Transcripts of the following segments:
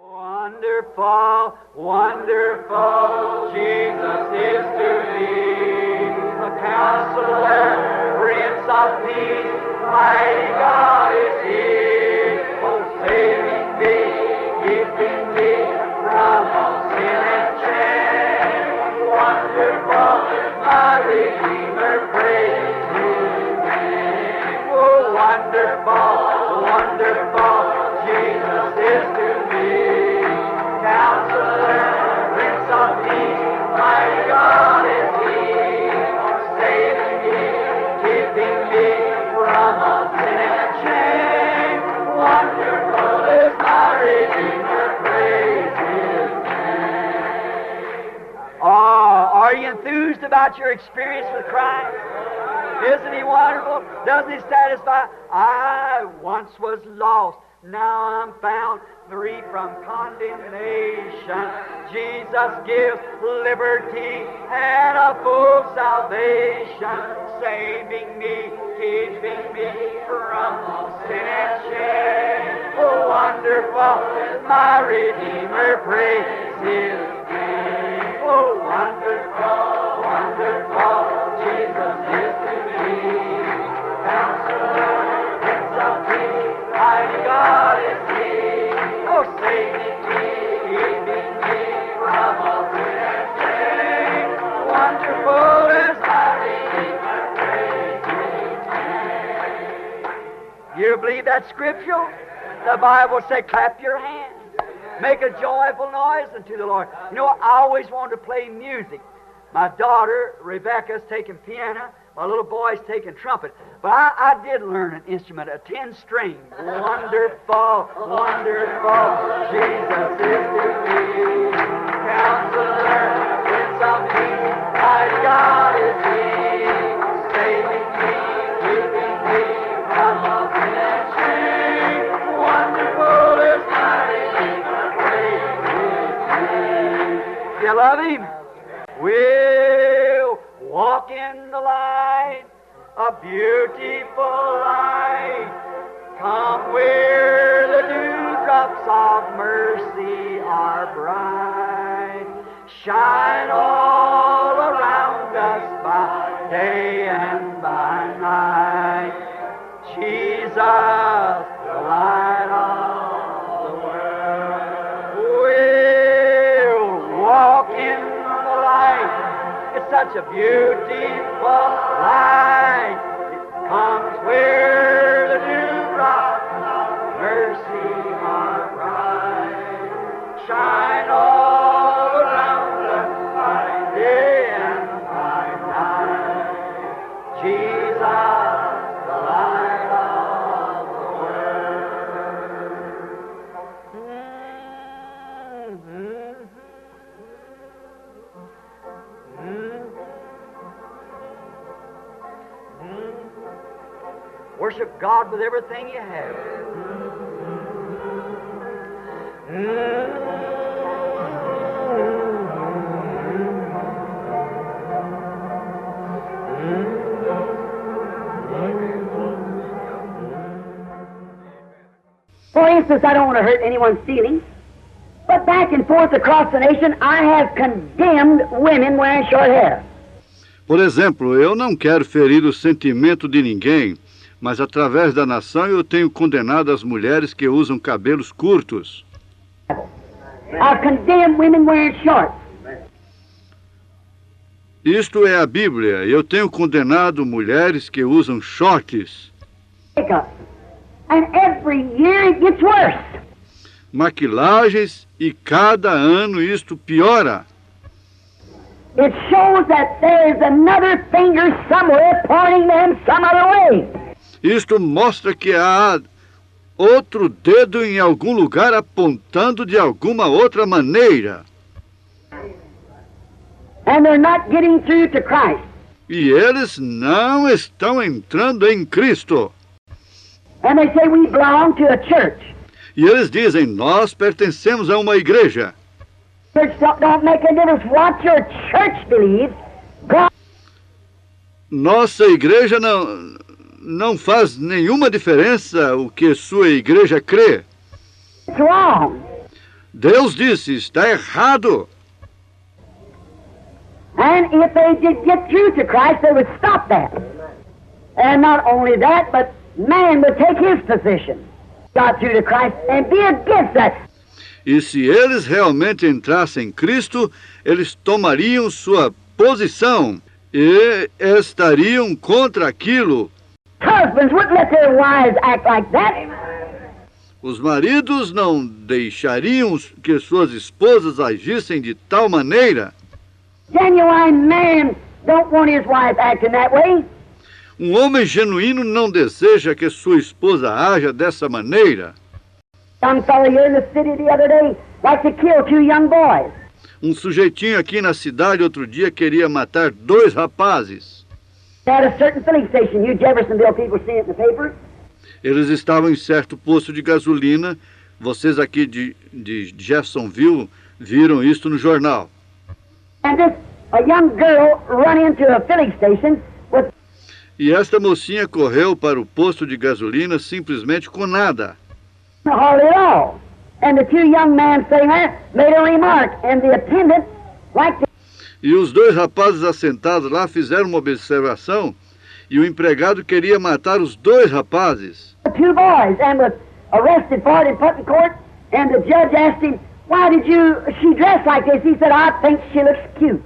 Wonderful, wonderful, Jesus is to me, the Counselor, Prince of Peace, mighty God is He, oh, saving me, keeping me from all sin and shame. Wonderful, my Redeemer, praise His name. Oh, wonderful, wonderful, Jesus is to me. Counselor, Prince of Peace, mighty God is He, saving me, keeping me from all sin and shame. Wonderful is my Redeemer, praise His name. Oh, are you enthused about your experience with Christ? Isn't He wonderful? Doesn't He satisfy? I once was lost, now I'm found, free from condemnation. Jesus gives liberty and a full salvation, saving me, keeping me from all sin and shame. Oh, wonderful is my Redeemer, praise His name. Oh, wonderful, wonderful, Jesus is to me. Counselor, Prince of Peace, mighty God is He. Oh, saving me, keeping me from all sin and shame. Wonderful is my Redeemer, praise His name. You believe that scriptural? The Bible says, clap your hands. Make a joyful noise unto the Lord. You know, I always wanted to play music. My daughter, Rebecca's taking piano. My little boy's taking trumpet. But I did learn an instrument, a 10-string. Wonderful, wonderful, Jesus is to me. Counselor, Prince of Peace, mighty God is He. Saving me, keeping me from all sin and shame. Wonderful is my Redeemer, praise His name. You love Him? We'll walk in the light, a beautiful light. Come where the dewdrops of mercy are bright. Shine all around us by day and by night. Jesus, the light of the world. We'll walk in the light. It's such a beautiful light. It comes where the dewdrops of mercy are bright. Shine all around us by day and by night. Jesus, the light of the world. Worship God with everything you have. For instance, I don't want to hurt anyone's feelings, but back and forth across the nation, I have condemned women wearing short hair. Por exemplo, eu não quero ferir o sentimento de ninguém, mas através da nação eu tenho condenado as mulheres que usam cabelos curtos. I've condemned women wearing shorts. Isto é a Bíblia. Eu tenho condenado mulheres que usam shorts. And every year it gets worse. Maquilagens, e cada ano isto piora. It shows that there is another finger somewhere pointing them some other way. Isto mostra que há outro dedo em algum lugar apontando de alguma outra maneira. And they're not getting through to Christ. E eles não estão entrando em Cristo. And they say we belong to a church. E eles dizem, nós pertencemos a uma igreja. Church don't make a difference what your church believes. God... Nossa igreja não faz nenhuma diferença o que sua igreja crê. It's wrong. Deus disse, está errado. And if they did get through to Christ, they would stop that. And not only that, but man would take his position, got through to Christ, and be against that. E se eles realmente entrassem em Cristo, eles tomariam sua posição e estariam contra aquilo. Husbands wouldn't let their wives act like that. Os maridos não deixariam que suas esposas agissem de tal maneira. Genuine man don't want his wife acting that way. Um homem genuíno não deseja que sua esposa haja dessa maneira. Some fellow here in the city the other day like to kill 2 young boys. Um sujeitinho aqui na cidade outro dia queria matar 2 rapazes. At a certain filling station, you Jeffersonville people see it in the paper. Eles estavam em certo posto de gasolina. Vocês aqui de Jeffersonville viram isso no jornal. And a young girl run into a filling station with... E esta mocinha correu para o posto de gasolina simplesmente com nada. Hardly at all. And the 2 young men sitting there made a remark, and the attendant liked it. E os 2 rapazes assentados lá fizeram uma observação, e o empregado queria matar os 2 rapazes. 2 boys, and was arrested for it and put in court, and the judge asked him, why did she dress like this? He said, I think she looks cute.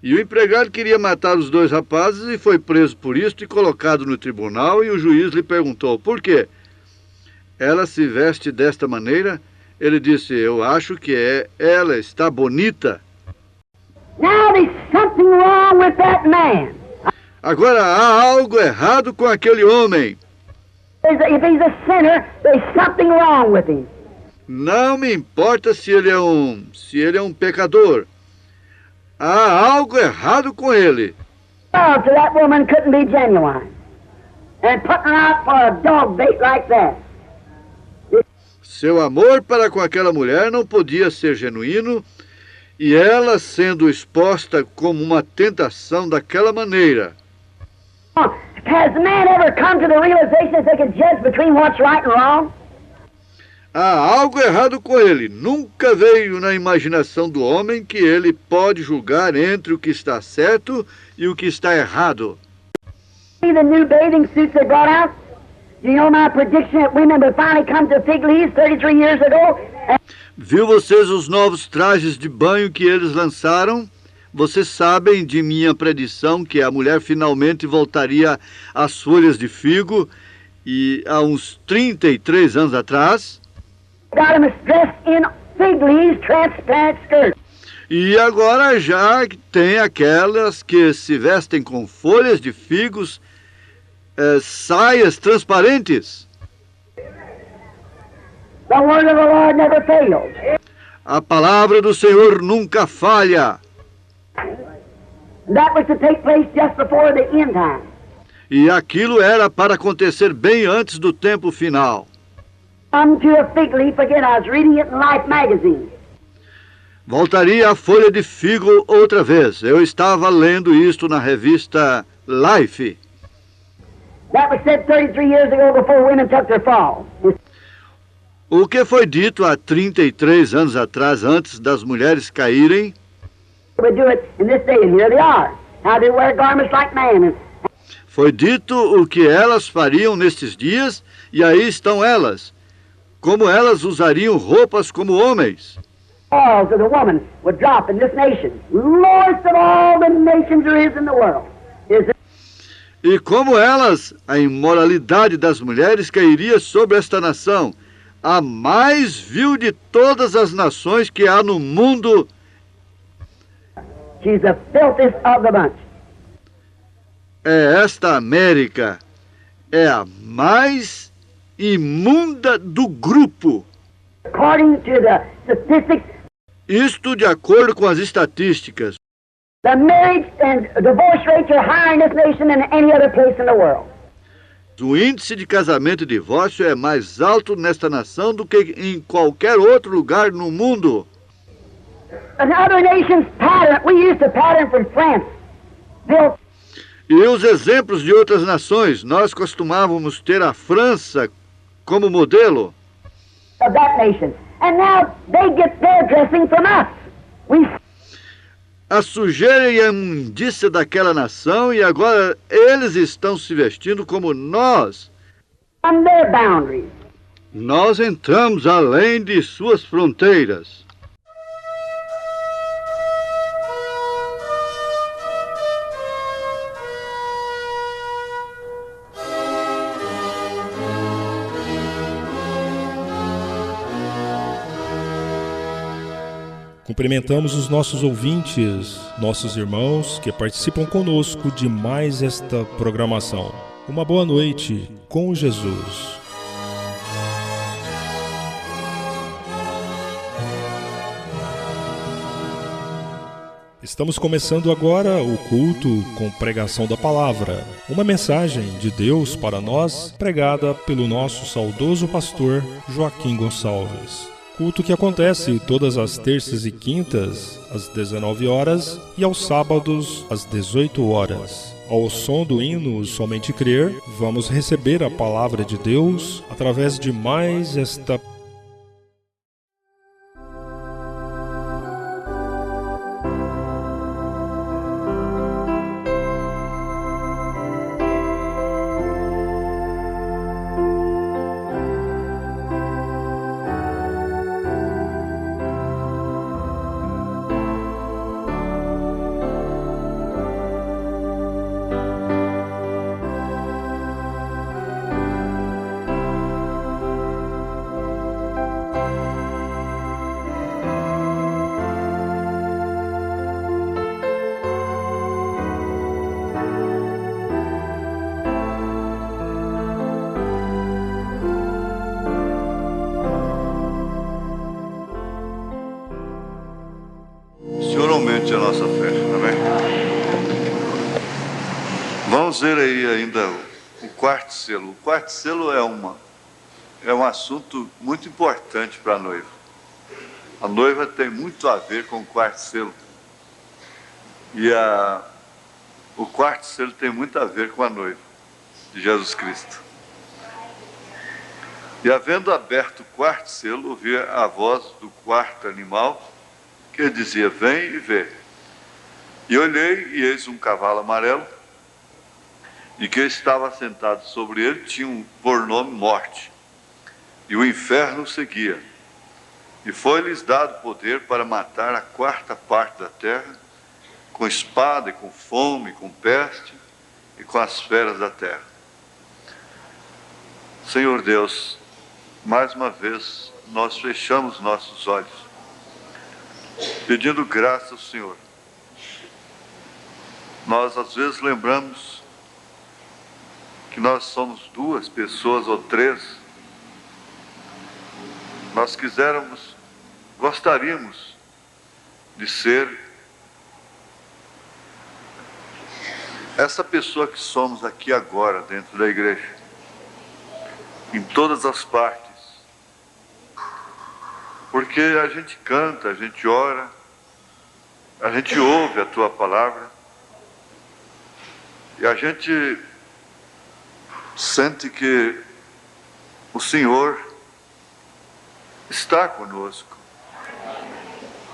E o empregado queria matar os 2 rapazes e foi preso por isso e colocado no tribunal, e o juiz lhe perguntou, por quê? Ela se veste desta maneira? Ele disse, eu acho que ela está bonita. Now there's something wrong with that man. Agora há algo errado com aquele homem. If he's a sinner, there's something wrong with him. Não me importa se ele é um pecador. Há algo errado com ele. Love to that woman couldn't be genuine. And putting her out for a dog bait like that. Seu amor para com aquela mulher não podia ser genuíno, e ela sendo exposta como uma tentação daquela maneira. Has man ever come to the realization that they can judge between what's right and wrong? Há algo errado com ele. Nunca veio na imaginação do homem que ele pode julgar entre o que está certo e o que está errado. See the new bathing suits they brought out? Do you know my prediction that women would finally come to fig leaves 33 years ago? Viu vocês os novos trajes de banho que eles lançaram? Vocês sabem de minha predição que a mulher finalmente voltaria às folhas de figo e há uns 33 anos atrás? Got them dressed in fig leaves, transparent skirts. E agora já tem aquelas que se vestem com folhas de figos, saias transparentes. The word of the Lord never fails. A palavra do Senhor nunca falha. That was to take place just before the end time. E aquilo era para acontecer bem antes do tempo final. Come to a fig leaf again. I was reading it in Life magazine. Voltaria à folha de figo outra vez. Eu estava lendo isto na revista Life. That was said 33 years ago before women took their fall. O que foi dito há 33 anos atrás, antes das mulheres caírem, We do it in this day, and here they are. Now they wear garments like man. foi dito o que elas fariam nestes dias, e aí estão elas. Como elas usariam roupas como homens. Balls of the woman would drop in this nation. Lowest of all the nations there is in the world. Is it? E como elas, a imoralidade das mulheres cairia sobre esta nação, a mais vil de todas as nações que há no mundo. She's the filthiest of the bunch. É esta América, é a mais imunda do grupo. According to the statistics, Isto de acordo com as estatísticas. the marriage and divorce rates are higher in this nation than any other place in the world. O índice de casamento e divórcio é mais alto nesta nação do que em qualquer outro lugar no mundo. And other nations pattern, we used to pattern from France. Built E os exemplos de outras nações, nós costumávamos ter a França como modelo. of that nation. And now they get their dressing from us. A sujeira e a imundícia daquela nação, e agora eles estão se vestindo como nós. On their boundaries. Nós entramos além de suas fronteiras. Cumprimentamos os nossos ouvintes, nossos irmãos que participam conosco de mais esta programação. Uma boa noite com Jesus. Estamos começando agora o culto com pregação da palavra, uma mensagem de Deus para nós, pregada pelo nosso saudoso pastor Joaquim Gonçalves. Culto que acontece todas as terças e quintas, às 19 horas, e aos sábados, às 18 horas. Ao som do hino Somente Crer, vamos receber a palavra de Deus através de mais esta A nossa fé, amém? Vamos ver aí ainda o quarto selo. O quarto selo é um assunto muito importante para a noiva. A noiva tem muito a ver com o quarto selo. E o quarto selo tem muito a ver com a noiva de Jesus Cristo. E havendo aberto o quarto selo, ouvi a voz do quarto animal que dizia: vem e vê. E olhei, e eis um cavalo amarelo, e quem estava sentado sobre ele tinha por nome Morte, e o inferno o seguia. E foi-lhes dado poder para matar a quarta parte da terra, com espada, e com fome, e com peste, e com as feras da terra. Senhor Deus, mais uma vez nós fechamos nossos olhos, pedindo graça ao Senhor. Nós às vezes lembramos que nós somos duas pessoas ou três. Nós gostaríamos de ser essa pessoa que somos aqui agora dentro da igreja, em todas as partes. Porque a gente canta, a gente ora, a gente ouve a Tua palavra, e a gente sente que o Senhor está conosco,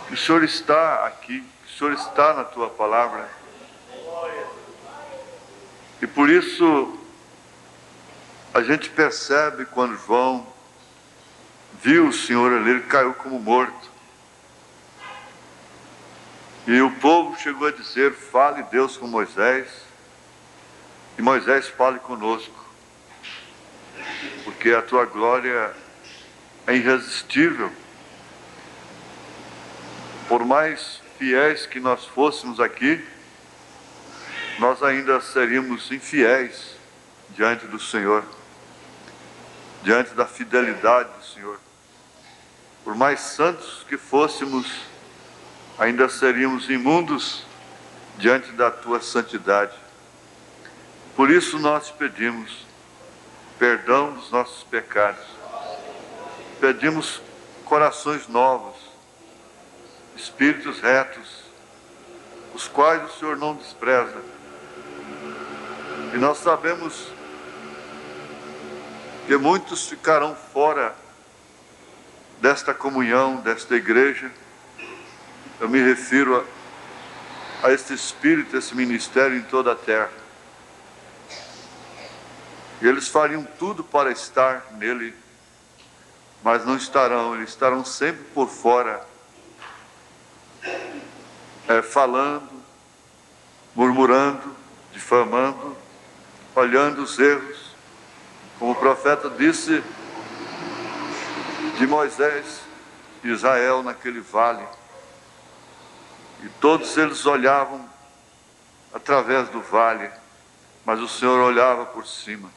que o Senhor está aqui, que o Senhor está na Tua palavra. E por isso a gente percebe quando João viu o Senhor ali, ele caiu como morto. E o povo chegou a dizer: fale Deus com Moisés, e Moisés fale conosco, porque a Tua glória é irresistível. Por mais fiéis que nós fôssemos aqui, nós ainda seríamos infiéis diante do Senhor, diante da fidelidade do Senhor. Por mais santos que fôssemos, ainda seríamos imundos diante da Tua santidade. Por isso nós pedimos perdão dos nossos pecados, pedimos corações novos, espíritos retos, os quais o Senhor não despreza. E nós sabemos que muitos ficarão fora desta comunhão, desta igreja, eu me refiro a este Espírito, esse ministério em toda a terra. E eles fariam tudo para estar nele, mas não estarão, eles estarão sempre por fora, falando, murmurando, difamando, olhando os erros, como o profeta disse de Moisés e Israel naquele vale. E todos eles olhavam através do vale, mas o Senhor olhava por cima.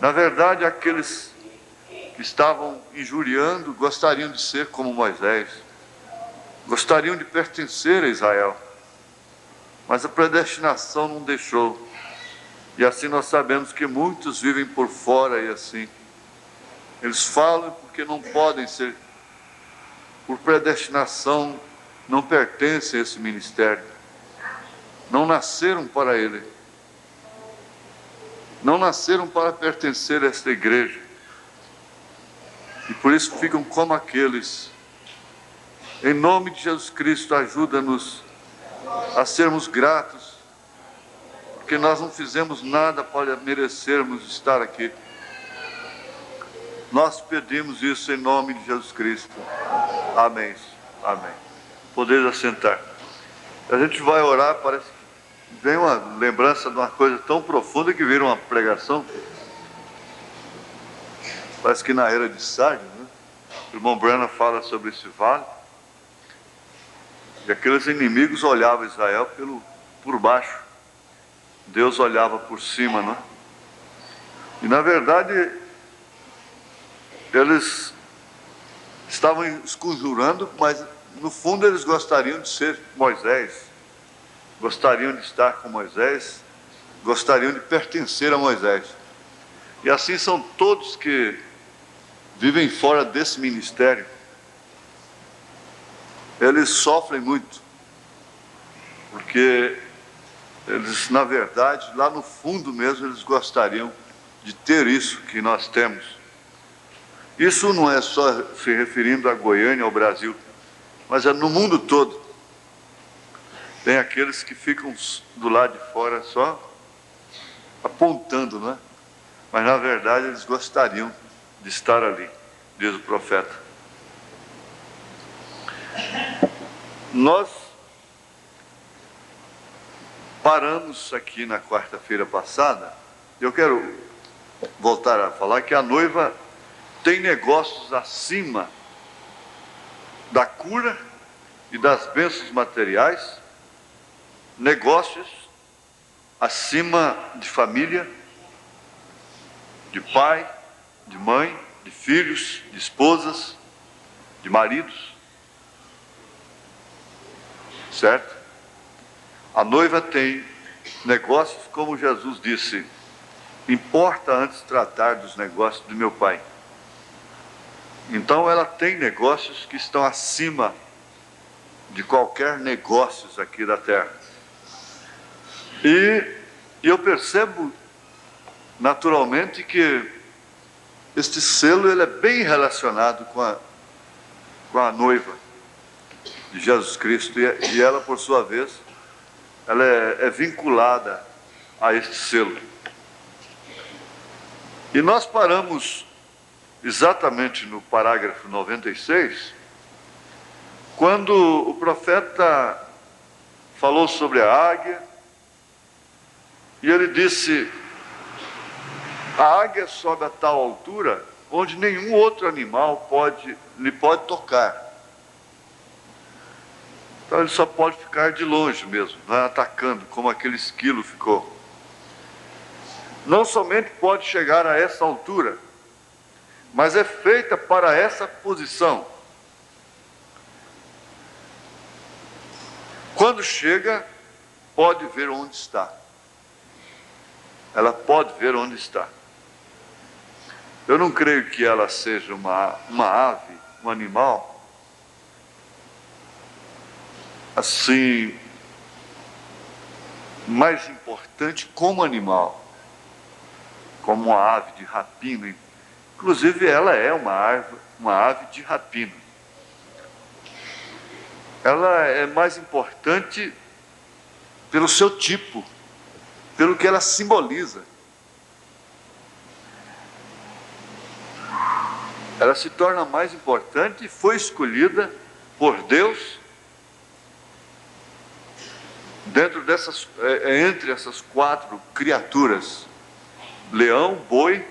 Na verdade, aqueles que estavam injuriando gostariam de ser como Moisés, gostariam de pertencer a Israel, mas a predestinação não deixou. E assim nós sabemos que muitos vivem por fora e assim. Eles falam porque não podem ser, por predestinação, não pertencem a esse ministério. Não nasceram para ele. Não nasceram para pertencer a esta igreja. E por isso ficam como aqueles. Em nome de Jesus Cristo, ajuda-nos a sermos gratos, porque nós não fizemos nada para merecermos estar aqui. Nós pedimos isso em nome de Jesus Cristo. Amém. Amém. Podeis assentar. A gente vai orar, parece que vem uma lembrança de uma coisa tão profunda que vira uma pregação. Parece que na era de Sardes, né? O irmão Branham fala sobre esse vale. E aqueles inimigos olhavam Israel por baixo. Deus olhava por cima, não é? E na verdade, eles estavam esconjurando, mas no fundo eles gostariam de ser Moisés. Gostariam de estar com Moisés. Gostariam de pertencer a Moisés. E assim são todos que vivem fora desse ministério. Eles sofrem muito, porque eles, na verdade, lá no fundo mesmo, eles gostariam de ter isso que nós temos. Isso não é só se referindo a Goiânia, ao Brasil, mas é no mundo todo. Tem aqueles que ficam do lado de fora só apontando, não é? Mas na verdade eles gostariam de estar ali, diz o profeta. Nós paramos aqui na quarta-feira passada. Eu quero voltar a falar que a noiva tem negócios acima da cura e das bênçãos materiais, negócios acima de família, de pai, de mãe, de filhos, de esposas, de maridos. Certo? A noiva tem negócios, como Jesus disse, importa antes tratar dos negócios do meu Pai. Então ela tem negócios que estão acima de qualquer negócios aqui da terra. E eu percebo naturalmente que este selo ele é bem relacionado com a noiva de Jesus Cristo, e ela, por sua vez, ela é vinculada a este selo. E nós paramos exatamente no parágrafo 96, quando o profeta falou sobre a águia, e ele disse: a águia sobe a tal altura onde nenhum outro animal lhe pode tocar. Então ele só pode ficar de longe mesmo, não é atacando, como aquele esquilo ficou. Não somente pode chegar a essa altura, mas é feita para essa posição. Quando chega, pode ver onde está. Ela pode ver onde está. Eu não creio que ela seja uma ave, um animal, assim, mais importante como animal, como uma ave de rapina, Inclusive, ela é uma ave de rapina. Ela é mais importante pelo seu tipo, pelo que ela simboliza. Ela se torna mais importante e foi escolhida por Deus entre essas 4 criaturas: leão, boi,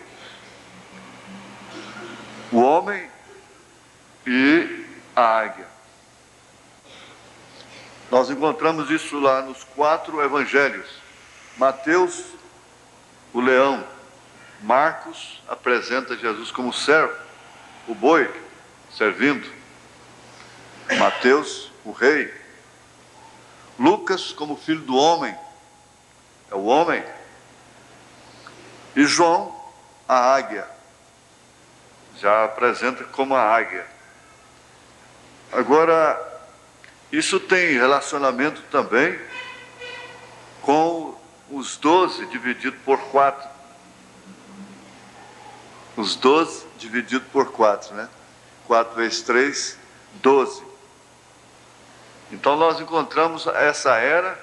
o homem e a águia. Nós encontramos isso lá nos 4 evangelhos. Mateus, o leão. Marcos apresenta Jesus como servo, o boi servindo. Mateus, o rei. Lucas como filho do homem, é o homem. E João, a águia, já apresenta como a águia. Agora, isso tem relacionamento também com os 12 dividido por 4. Os 12 dividido por 4, né? 4 vezes 3, 12. Então nós encontramos essa era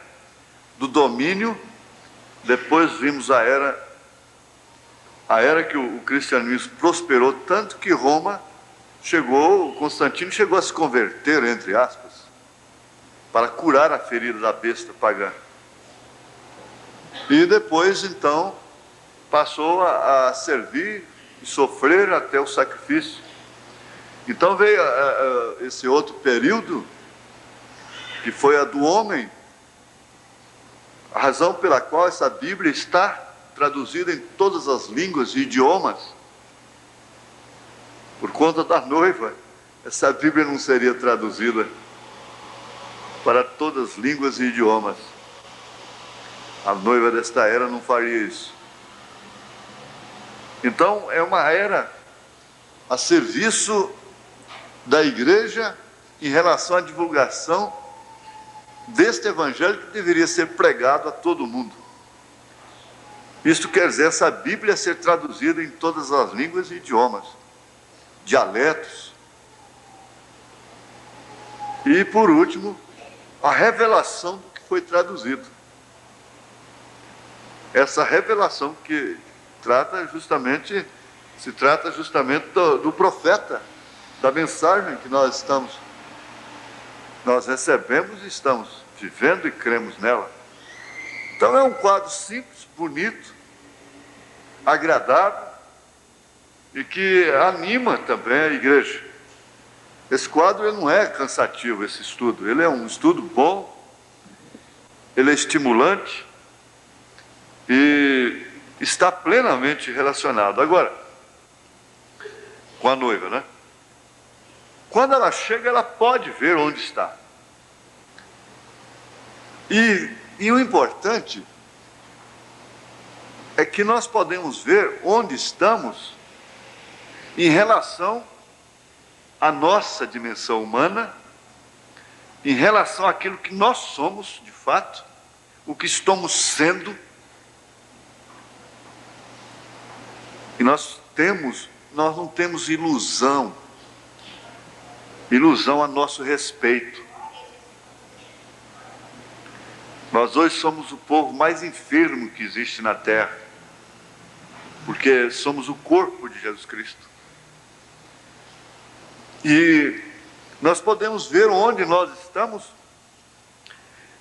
do domínio, depois vimos a era que o cristianismo prosperou tanto que Roma Constantino chegou a se converter, entre aspas, para curar a ferida da besta pagã. E depois, então, passou a servir e sofrer até o sacrifício. Então veio esse outro período, que foi a do homem, a razão pela qual essa Bíblia está traduzida em todas as línguas e idiomas. Por conta da noiva, essa Bíblia não seria traduzida para todas as línguas e idiomas. A noiva desta era não faria isso. Então é uma era a serviço da igreja em relação à divulgação deste evangelho que deveria ser pregado a todo mundo. Isto quer dizer, essa Bíblia ser traduzida em todas as línguas e idiomas, dialetos. E por último, a revelação do que foi traduzido. Essa revelação que se trata justamente do profeta, da mensagem que nós recebemos e estamos vivendo e cremos nela. Então é um quadro simples, bonito, agradável e que anima também a igreja. Esse quadro ele não é cansativo, esse estudo. Ele é um estudo bom, ele é estimulante e está plenamente relacionado. Agora, com a noiva, né? Quando ela chega, ela pode ver onde está. E o importante é que nós podemos ver onde estamos em relação à nossa dimensão humana, em relação àquilo que nós somos, de fato, o que estamos sendo. E nós não temos ilusão a nosso respeito. Nós hoje somos o povo mais enfermo que existe na terra, porque somos o corpo de Jesus Cristo. E nós podemos ver onde nós estamos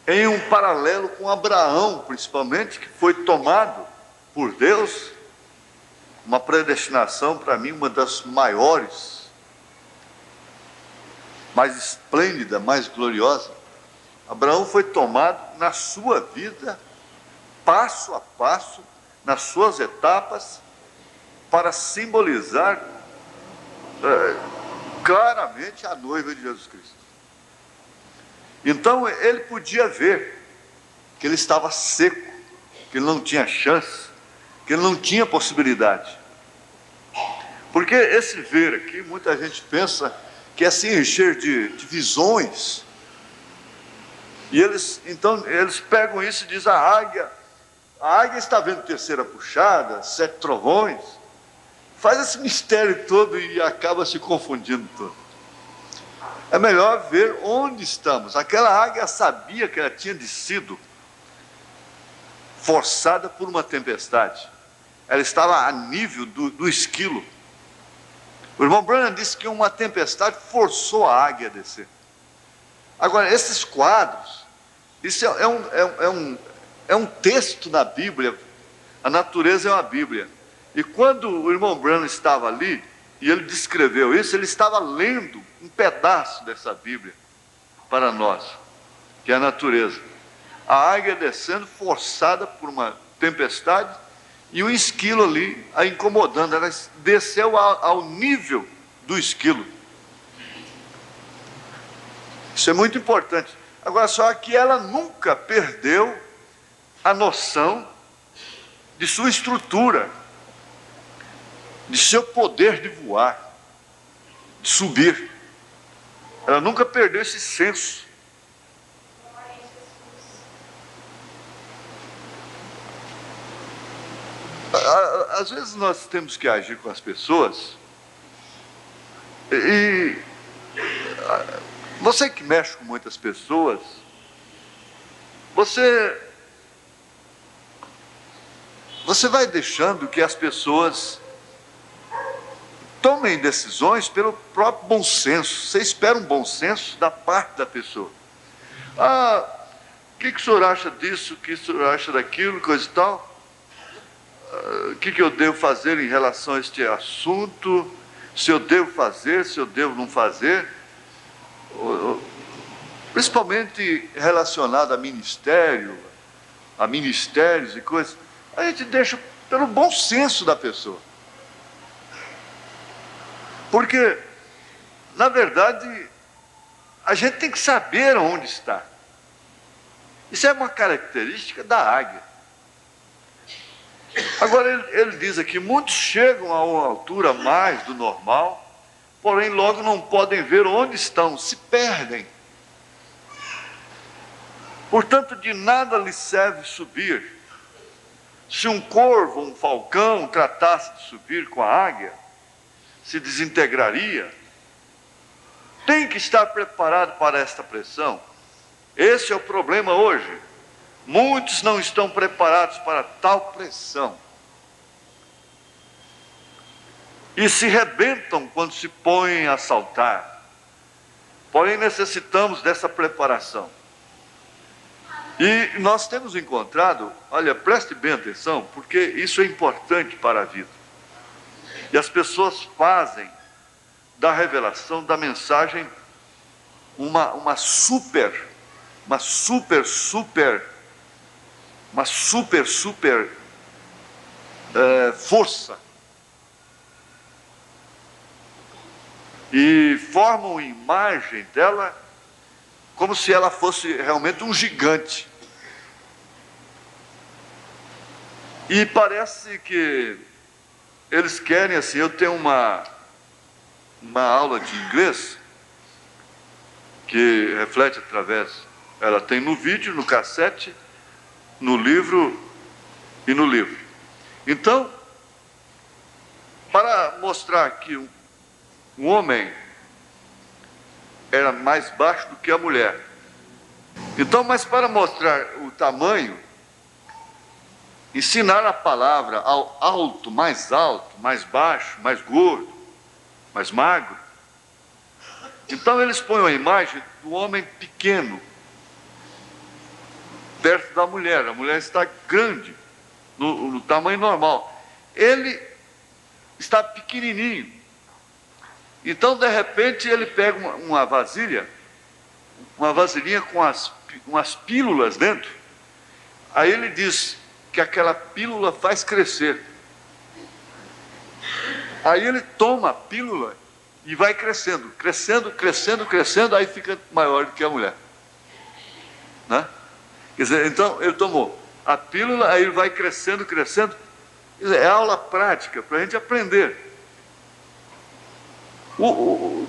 em um paralelo com Abraão, principalmente, que foi tomado por Deus, uma predestinação, para mim, uma das maiores, mais esplêndida, mais gloriosa. Abraão foi tomado na sua vida, passo a passo, nas suas etapas, para simbolizar claramente a noiva de Jesus Cristo. Então ele podia ver que ele estava seco, que ele não tinha chance, que ele não tinha possibilidade. Porque esse ver aqui, muita gente pensa que é se encher de visões. E eles pegam isso e dizem: a águia está vendo terceira puxada, 7 trovões. faz esse mistério todo e acaba se confundindo todo. É melhor ver onde estamos. Aquela águia sabia que ela tinha descido forçada por uma tempestade. Ela estava a nível do esquilo. O irmão Branham disse que uma tempestade forçou a águia a descer. Agora, esses quadros, isso é um texto da Bíblia. A natureza é uma Bíblia. E quando o irmão Branham estava ali, e ele descreveu isso, ele estava lendo um pedaço dessa Bíblia para nós, que é a natureza. A águia descendo, forçada por uma tempestade, e o esquilo ali a incomodando. Ela desceu ao nível do esquilo. Isso é muito importante. Agora, só que ela nunca perdeu a noção de sua estrutura, de seu poder de voar, de subir. Ela nunca perdeu esse senso. Às vezes nós temos que agir com as pessoas e você que mexe com muitas pessoas, você vai deixando que as pessoas tomem decisões pelo próprio bom senso. Você espera um bom senso da parte da pessoa. O que o senhor acha disso? O que o senhor acha daquilo? Coisa e tal. O que eu devo fazer em relação a este assunto? Se eu devo fazer, se eu devo não fazer? Principalmente relacionado a ministérios e coisas. A gente deixa pelo bom senso da pessoa. Porque, na verdade, a gente tem que saber onde está. Isso é uma característica da águia. Agora, ele diz aqui, muitos chegam a uma altura mais do normal, porém logo não podem ver onde estão, se perdem. Portanto, de nada lhe serve subir. Se um corvo, um falcão tratasse de subir com a águia, se desintegraria. Tem que estar preparado para esta pressão. Esse é o problema hoje. Muitos não estão preparados para tal pressão. E se rebentam quando se põem a saltar. Porém, necessitamos dessa preparação. E nós temos encontrado, olha, preste bem atenção, porque isso é importante para a vida. E as pessoas fazem da revelação, da mensagem, uma super força. E formam imagem dela como se ela fosse realmente um gigante. E parece que eles querem assim, eu tenho uma aula de inglês que reflete através, ela tem no vídeo, no cassete, no livro e no livro. Então, para mostrar que um homem era mais baixo do que a mulher. Então, mas para mostrar o tamanho, ensinar a palavra ao alto, mais baixo, mais gordo, mais magro. Então eles põem a imagem do homem pequeno perto da mulher. A mulher está grande, no tamanho normal. Ele está pequenininho. Então, de repente, ele pega uma vasilhinha com umas pílulas dentro. Aí ele diz que aquela pílula faz crescer. Aí ele toma a pílula e vai crescendo, aí fica maior do que a mulher. Né? Quer dizer, então ele tomou a pílula, aí ele vai crescendo. Quer dizer, é aula prática para a gente aprender.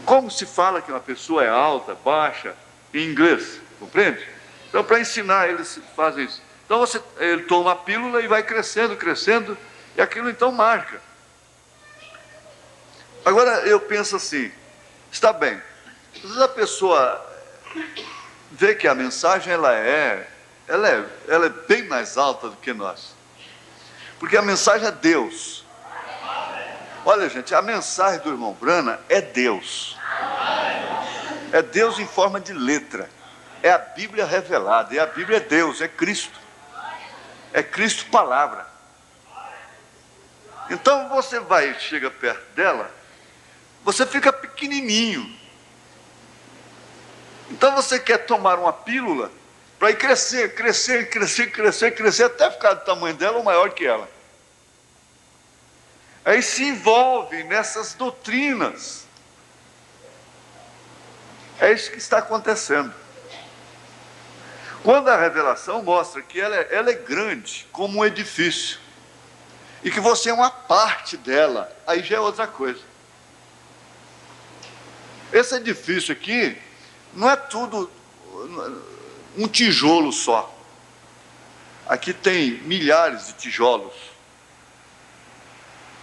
Como se fala que uma pessoa é alta, baixa, em inglês, compreende? Então, para ensinar, eles fazem isso. Então, ele toma a pílula e vai crescendo, e aquilo então marca. Agora eu penso assim, está bem, às vezes a pessoa vê que a mensagem ela é bem mais alta do que nós, porque a mensagem é Deus. Olha, gente, a mensagem do irmão Brana é Deus. É Deus em forma de letra. É a Bíblia revelada. E a Bíblia é Deus, é Cristo. É Cristo palavra. Então você vai e chega perto dela, você fica pequenininho. Então você quer tomar uma pílula para ir crescer, até ficar do tamanho dela ou maior que ela. Aí se envolve nessas doutrinas. É isso que está acontecendo. Quando a revelação mostra que ela é grande como um edifício, e que você é uma parte dela, aí já é outra coisa. Esse edifício aqui não é tudo um tijolo só. Aqui tem milhares de tijolos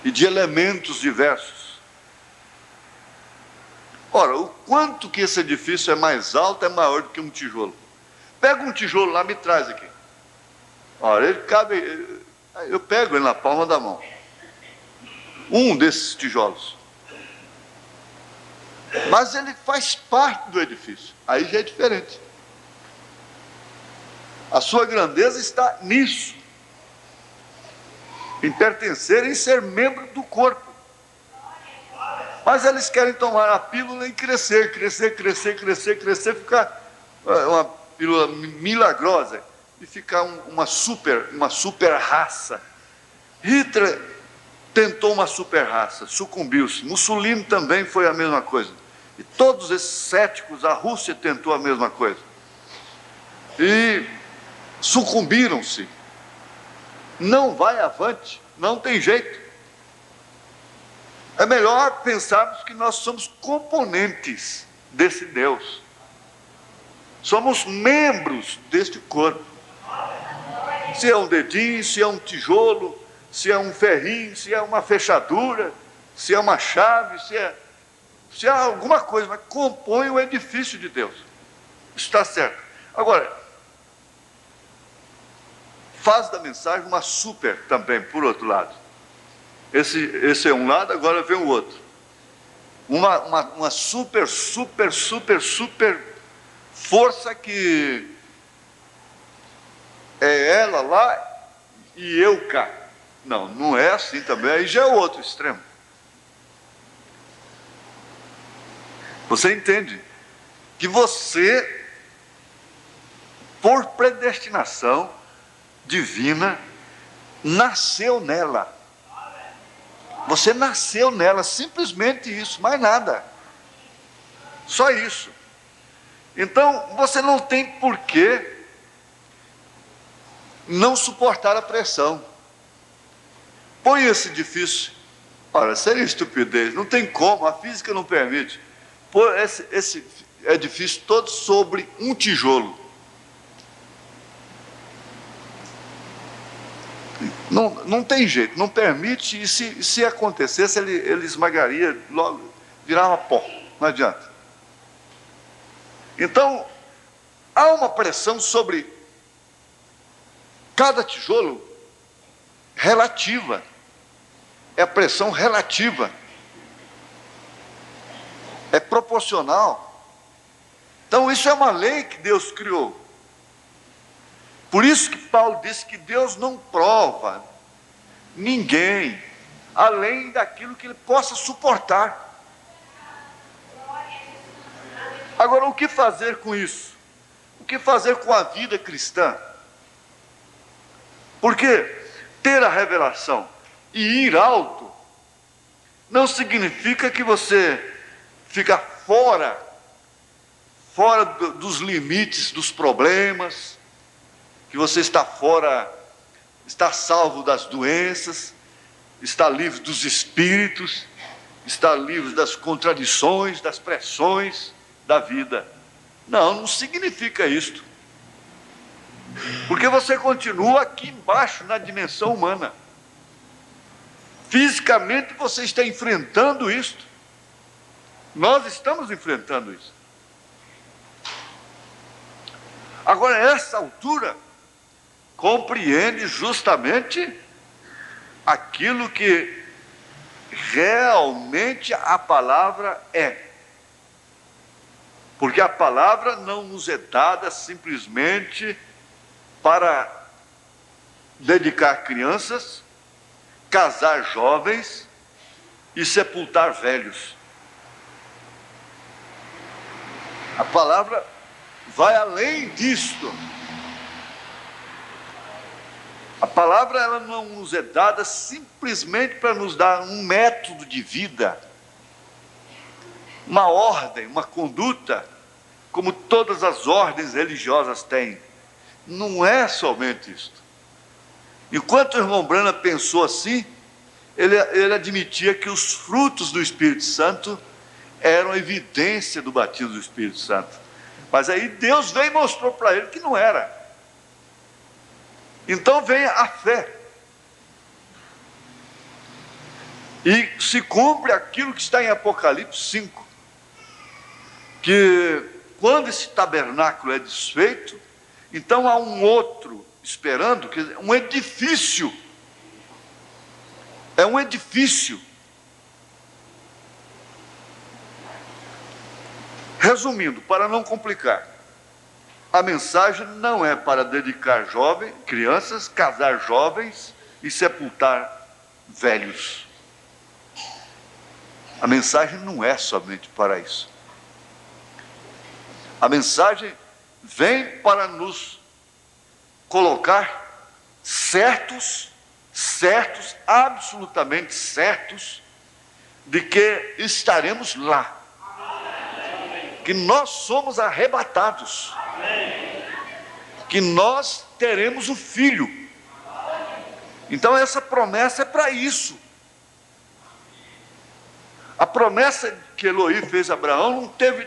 e de elementos diversos. Ora, o quanto que esse edifício é mais alto, é maior do que um tijolo. Pega um tijolo lá, me traz aqui. Ora, ele cabe, eu pego ele na palma da mão. Um desses tijolos. Mas ele faz parte do edifício. Aí já é diferente. A sua grandeza está nisso. Em pertencer e ser membro do corpo. Mas eles querem tomar a pílula e crescer, ficar uma pílula milagrosa e ficar uma super raça. Hitler tentou uma super raça, sucumbiu-se. Mussolini também foi a mesma coisa. E todos esses céticos, a Rússia tentou a mesma coisa. E sucumbiram-se. Não vai avante, não tem jeito. É melhor pensarmos que nós somos componentes desse Deus. Somos membros deste corpo. Se é um dedinho, se é um tijolo, se é um ferrinho, se é uma fechadura, se é uma chave, se é alguma coisa, mas compõe o edifício de Deus. Está certo. Agora, faz da mensagem uma super também, por outro lado. Esse é um lado, agora vem o outro. Uma super força que é ela lá e eu cá. Não, não é assim também, aí já é o outro extremo. Você entende que você, por predestinação divina, nasceu nela. Você nasceu nela, simplesmente isso, mais nada. Só isso. Então, você não tem por que não suportar a pressão. Põe esse edifício. Ora, seria estupidez, não tem como, a física não permite. Põe esse edifício todo sobre um tijolo. Não tem jeito, não permite, e se acontecesse, ele esmagaria, logo virava pó, não adianta. Então, há uma pressão sobre cada tijolo relativa, é a pressão relativa, é proporcional. Então, isso é uma lei que Deus criou. Por isso que Paulo disse que Deus não prova ninguém além daquilo que ele possa suportar. Agora, o que fazer com isso? O que fazer com a vida cristã? Porque ter a revelação e ir alto não significa que você fica fora dos limites dos problemas, que você está fora, está salvo das doenças, está livre dos espíritos, está livre das contradições, das pressões da vida. Não significa isto. Porque você continua aqui embaixo na dimensão humana. Fisicamente você está enfrentando isso. Nós estamos enfrentando isso. Agora, essa altura compreende justamente aquilo que realmente a palavra é. Porque a palavra não nos é dada simplesmente para dedicar crianças, casar jovens e sepultar velhos. A palavra vai além disto. A palavra ela não nos é dada simplesmente para nos dar um método de vida, uma ordem, uma conduta, como todas as ordens religiosas têm. Não é somente isto. Enquanto o irmão Branham pensou assim, ele admitia que os frutos do Espírito Santo eram evidência do batismo do Espírito Santo. Mas aí Deus veio e mostrou para ele que não era. Então vem a fé. E se cumpre aquilo que está em Apocalipse 5. Que quando esse tabernáculo é desfeito, então há um outro esperando, um edifício. É um edifício. Resumindo, para não complicar, a mensagem não é para dedicar crianças, casar jovens e sepultar velhos. A mensagem não é somente para isso. A mensagem vem para nos colocar certos, absolutamente certos, de que estaremos lá. Que nós somos arrebatados. Que nós teremos o Filho. Então essa promessa é para isso. A promessa que Elohim fez a Abraão não teve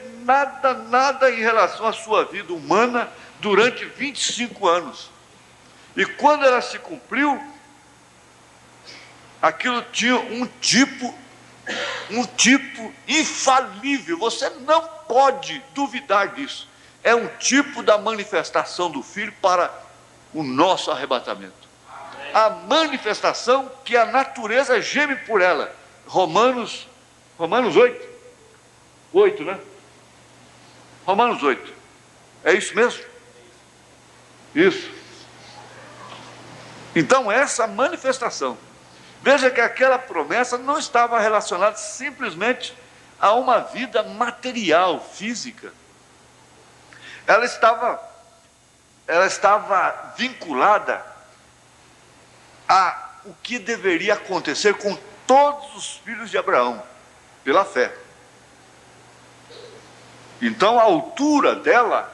nada em relação à sua vida humana durante 25 anos. E quando ela se cumpriu, aquilo tinha um tipo infalível. Você não pode duvidar disso. É um tipo da manifestação do Filho para o nosso arrebatamento. A manifestação que a natureza geme por ela. Romanos 8, né? Romanos 8. É isso mesmo? Isso. Então essa manifestação. Veja que aquela promessa não estava relacionada simplesmente a uma vida material, física. Ela estava vinculada a o que deveria acontecer com todos os filhos de Abraão, pela fé. Então a altura dela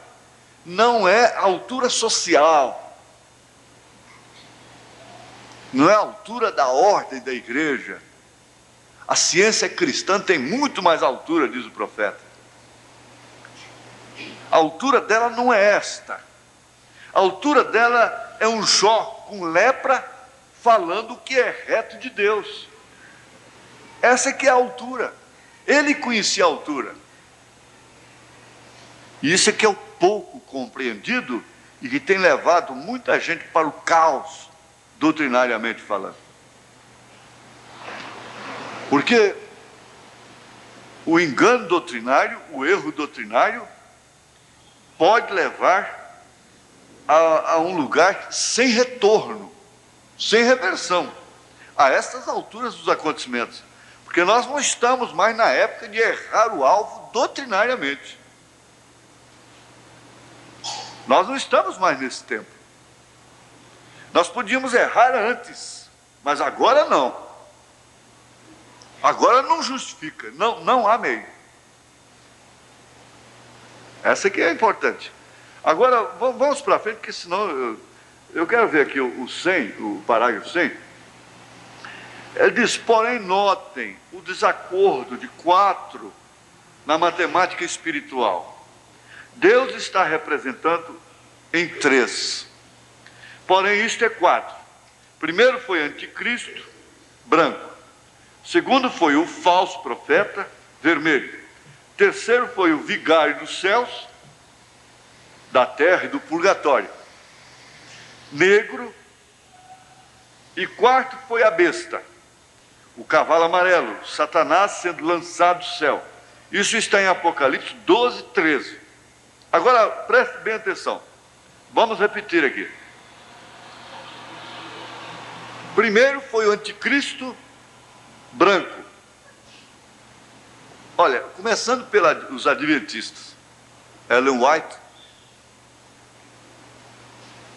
não é a altura social, não é a altura da ordem da igreja. A ciência cristã tem muito mais altura, diz o profeta. A altura dela não é esta. A altura dela é um Jó com lepra falando o que é reto de Deus. Essa é que é a altura. Ele conhecia a altura. E isso é que é o pouco compreendido e que tem levado muita gente para o caos, doutrinariamente falando. Porque o engano doutrinário, o erro doutrinário, pode levar a um lugar sem retorno, sem reversão, a estas alturas dos acontecimentos. Porque nós não estamos mais na época de errar o alvo doutrinariamente. Nós não estamos mais nesse tempo. Nós podíamos errar antes, mas agora não. Agora não justifica, não há meio. Essa aqui é importante. Agora, vamos para frente, porque senão eu quero ver aqui o 100, o parágrafo 100. Ele diz, porém notem o desacordo de 4 na matemática espiritual. Deus está representando em 3. Porém isto é 4. Primeiro foi anticristo, branco. Segundo foi o falso profeta, vermelho. Terceiro foi o vigário dos céus, da terra e do purgatório, negro. E quarto foi a besta, o cavalo amarelo, Satanás sendo lançado do céu. Isso está em Apocalipse 12, 13. Agora, preste bem atenção. Vamos repetir aqui. Primeiro foi o anticristo branco. Olha, começando pelos adventistas, Ellen White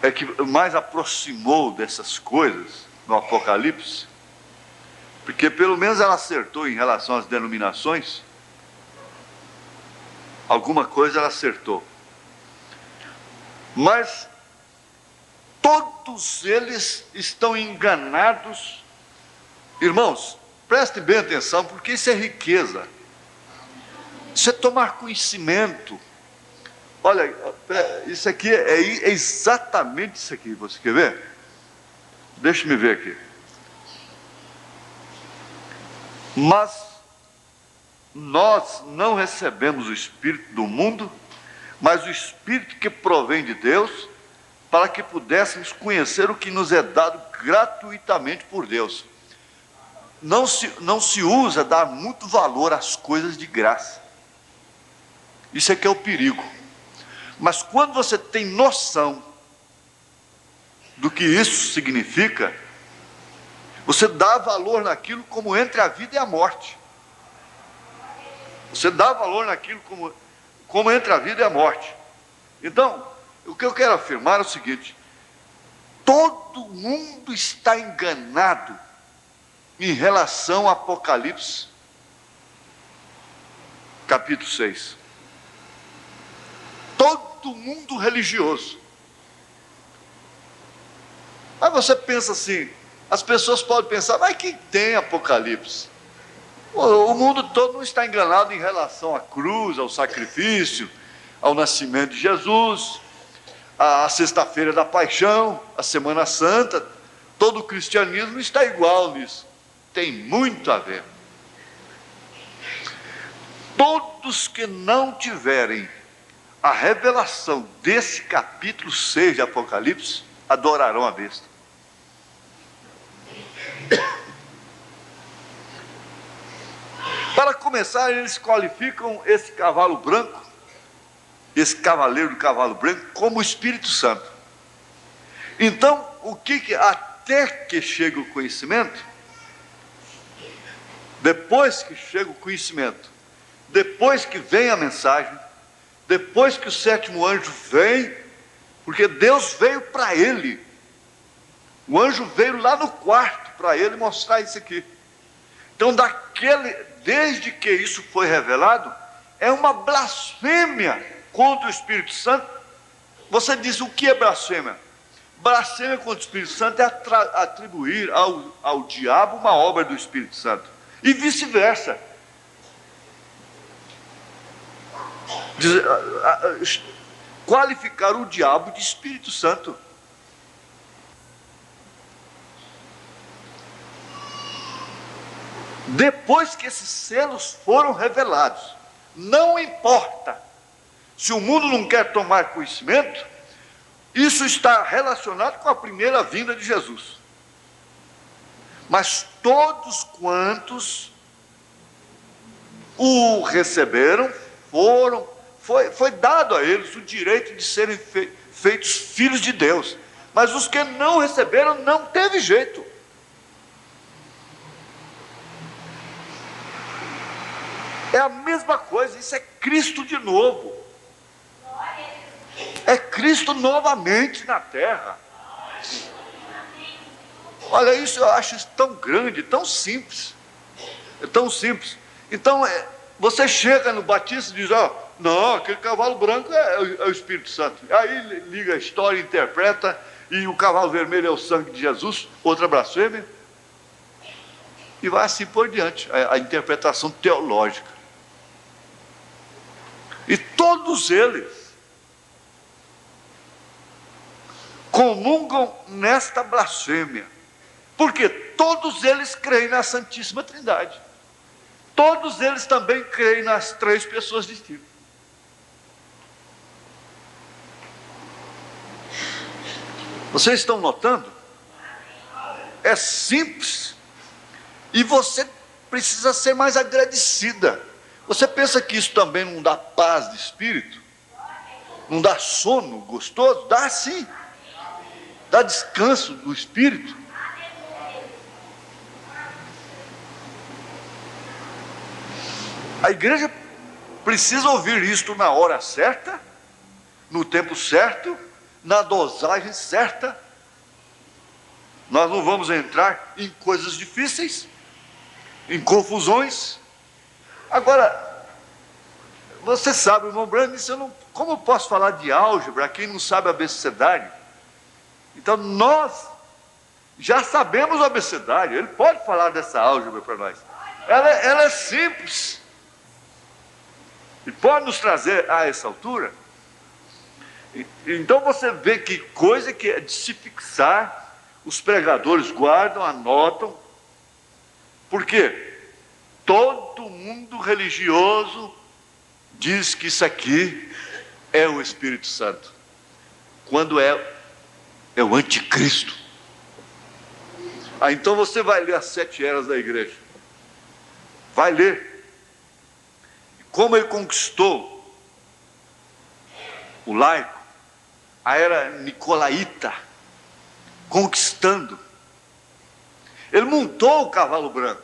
é que mais aproximou dessas coisas no Apocalipse, porque pelo menos ela acertou em relação às denominações. Alguma coisa ela acertou. Mas todos eles estão enganados. Irmãos, prestem bem atenção, porque isso é riqueza. Isso é tomar conhecimento. Olha, isso aqui é exatamente isso aqui. Você quer ver? Deixa-me ver aqui. Mas nós não recebemos o Espírito do mundo, mas o Espírito que provém de Deus, para que pudéssemos conhecer o que nos é dado gratuitamente por Deus. Não se usa dar muito valor às coisas de graça. Isso é que é o perigo. Mas quando você tem noção do que isso significa, você dá valor naquilo como entre a vida e a morte. Você dá valor naquilo como entre a vida e a morte. Então, o que eu quero afirmar é o seguinte: todo mundo está enganado em relação ao Apocalipse, capítulo 6. Todo mundo religioso. Aí você pensa assim, as pessoas podem pensar, mas quem tem Apocalipse? O mundo todo não está enganado em relação à cruz, ao sacrifício, ao nascimento de Jesus, à sexta-feira da paixão, à Semana Santa. Todo o cristianismo está igual nisso. Tem muito a ver. Todos que não tiverem a revelação desse capítulo 6 de Apocalipse adorarão a besta. Para começar, eles qualificam esse cavalo branco, esse cavaleiro do cavalo branco, como o Espírito Santo. Então, até que chega o conhecimento, depois que chega o conhecimento, depois que vem a mensagem, depois que o sétimo anjo vem, porque Deus veio para ele, o anjo veio lá no quarto para ele mostrar isso aqui. Então, desde que isso foi revelado, é uma blasfêmia contra o Espírito Santo. Você diz, o que é blasfêmia? Blasfêmia contra o Espírito Santo é atribuir ao diabo uma obra do Espírito Santo, e vice-versa. Qualificar o diabo de Espírito Santo. Depois que esses selos foram revelados, não importa se o mundo não quer tomar conhecimento, isso está relacionado com a primeira vinda de Jesus. Mas todos quantos o receberam, foi dado a eles o direito de serem feitos filhos de Deus. Mas os que não receberam, não teve jeito. É a mesma coisa, isso é Cristo de novo. É Cristo novamente na terra. Olha, isso eu acho isso tão grande, tão simples. É tão simples. Então, você chega no Batista e diz, não, aquele cavalo branco é o Espírito Santo. Aí liga a história, interpreta, e o cavalo vermelho é o sangue de Jesus, outra blasfêmia. E vai assim por diante, a interpretação teológica. E todos eles comungam nesta blasfêmia. Porque todos eles creem na Santíssima Trindade. Todos eles também creem nas três pessoas distintas. Vocês estão notando? É simples. E você precisa ser mais agradecida. Você pensa que isso também não dá paz de espírito? Não dá sono gostoso? Dá sim. Dá descanso do espírito. A igreja precisa ouvir isto na hora certa, no tempo certo, na dosagem certa. Nós não vamos entrar em coisas difíceis, em confusões. Agora, você sabe, irmão Branham, como eu posso falar de álgebra, quem não sabe abecedário? Então, nós já sabemos o abecedário, ele pode falar dessa álgebra para nós. Ela é simples. E pode nos trazer a essa altura. Então você vê que coisa que é de se fixar, os pregadores guardam, anotam. Por quê? Todo mundo religioso diz que isso aqui é o Espírito Santo, quando é o anticristo. Então você vai ler as 7 eras da igreja. Vai ler. Como ele conquistou o laico, a era nicolaíta, conquistando. Ele montou o cavalo branco.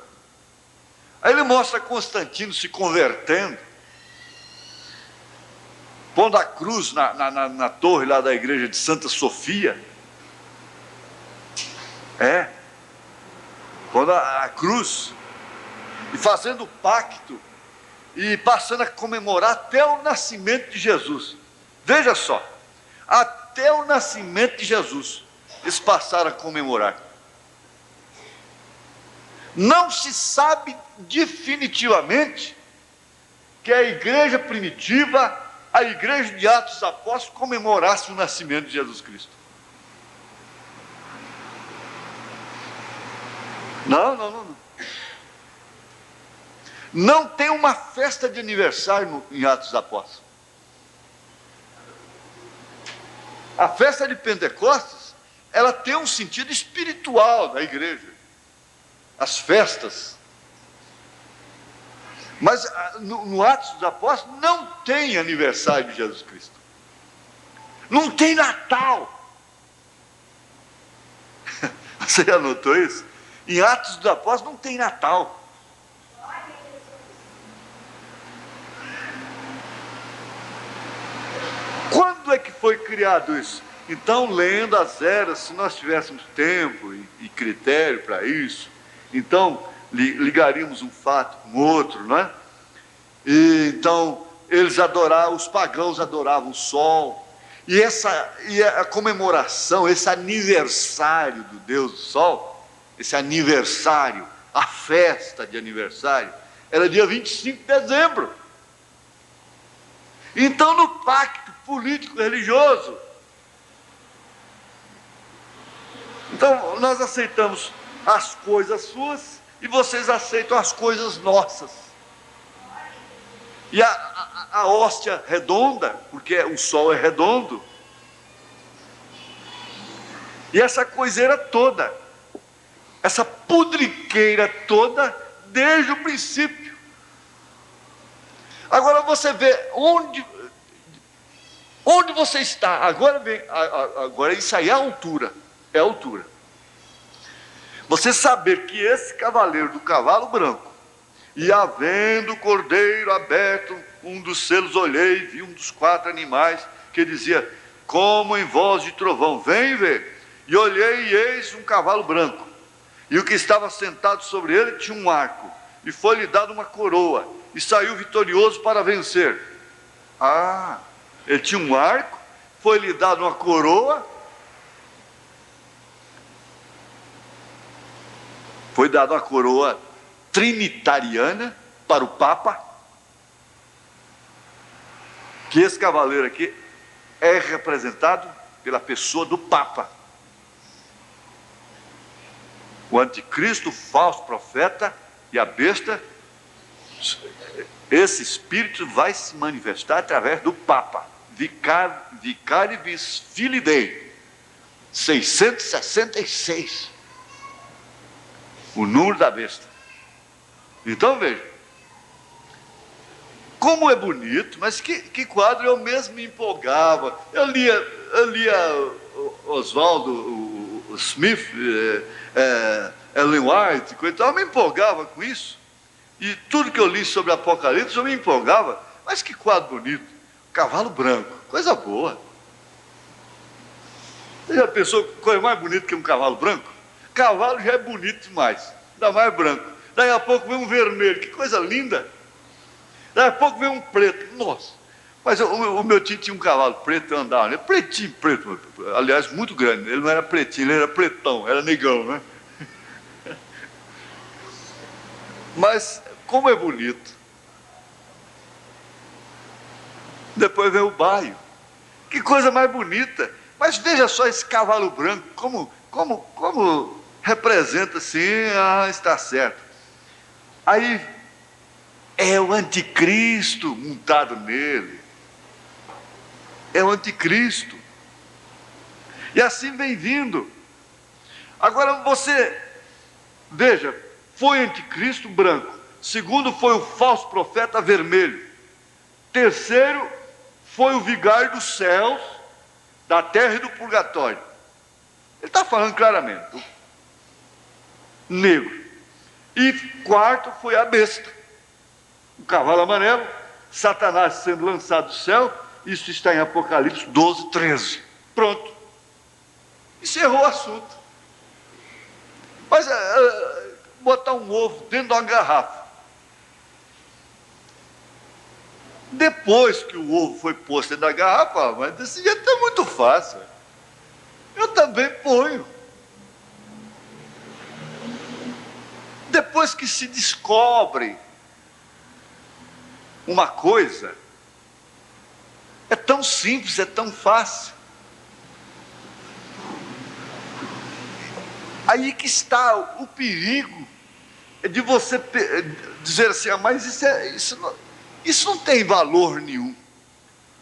Aí ele mostra Constantino se convertendo, pondo a cruz na torre lá da igreja de Santa Sofia. Pondo a cruz e fazendo pacto e passando a comemorar até o nascimento de Jesus. Veja só, até o nascimento de Jesus eles passaram a comemorar. Não se sabe definitivamente que a igreja primitiva, a igreja de Atos dos Apóstolos, comemorasse o nascimento de Jesus Cristo. Não. Não tem uma festa de aniversário em Atos dos Apóstolos. A festa de Pentecostes, ela tem um sentido espiritual da igreja. As festas. Mas no Atos dos Apóstolos não tem aniversário de Jesus Cristo. Não tem Natal. Você já notou isso? Em Atos dos Apóstolos não tem Natal. Quando é que foi criado isso? Então, lendo as eras, se nós tivéssemos tempo e critério para isso, então ligaríamos um fato com outro, não é? E então os pagãos adoravam o sol, e a comemoração, esse aniversário do Deus do Sol, esse aniversário, a festa de aniversário, era dia 25 de dezembro. Então, no pacto político religioso, então nós aceitamos as coisas suas e vocês aceitam as coisas nossas. E a hóstia redonda, porque o sol é redondo, e essa coiseira toda, essa pudriqueira toda, desde o princípio. Agora você vê onde você está. Agora isso aí é altura. É altura. Você saber que esse cavaleiro do cavalo branco, e havendo o cordeiro aberto, um dos selos olhei, vi um dos 4 animais, que dizia, como em voz de trovão, vem ver. E olhei, e eis um cavalo branco. E o que estava sentado sobre ele tinha um arco, e foi-lhe dado uma coroa, e saiu vitorioso para vencer. Ele tinha um arco, foi-lhe dado uma coroa, foi dada uma coroa trinitariana para o Papa, que esse cavaleiro aqui é representado pela pessoa do Papa. o anticristo, o falso profeta e a besta, esse espírito vai se manifestar através do Papa, Vicaribus Filii Dei, 666, o número da besta. Então veja, como é bonito, mas que quadro. Eu mesmo me empolgava. Eu lia Oswaldo o Smith, Ellen White, coisa e tal, eu me empolgava com isso. E tudo que eu li sobre Apocalipse, eu me empolgava. Mas que quadro bonito. Cavalo branco, coisa boa. Você já pensou que coisa mais bonita que um cavalo branco? Cavalo já é bonito demais, ainda mais branco. Daí a pouco vem um vermelho, que coisa linda. Daí a pouco vem um preto, nossa. Mas o meu tio tinha um cavalo preto, eu andava, né? Pretinho, preto, aliás, muito grande. Ele não era pretinho, ele era pretão, era negão, né? Mas como é bonito. Depois vem o baio. Que coisa mais bonita. Mas veja só esse cavalo branco, como representa assim, está certo. Aí é o anticristo montado nele. É o anticristo. E assim vem vindo. Agora você, veja, foi anticristo branco. Segundo, foi o falso profeta vermelho. Terceiro, foi o vigário dos céus, da terra e do purgatório. Ele está falando claramente. Negro. E quarto, foi a besta. O cavalo amarelo, Satanás sendo lançado do céu. Isso está em Apocalipse 12, 13. Pronto. Encerrou o assunto. Mas botar um ovo dentro de uma garrafa. Depois que o ovo foi posto dentro da garrafa, mas desse jeito é muito fácil. Eu também ponho. Depois que se descobre uma coisa, é tão simples, é tão fácil. Aí que está o perigo de você dizer assim, mas isso não tem valor nenhum.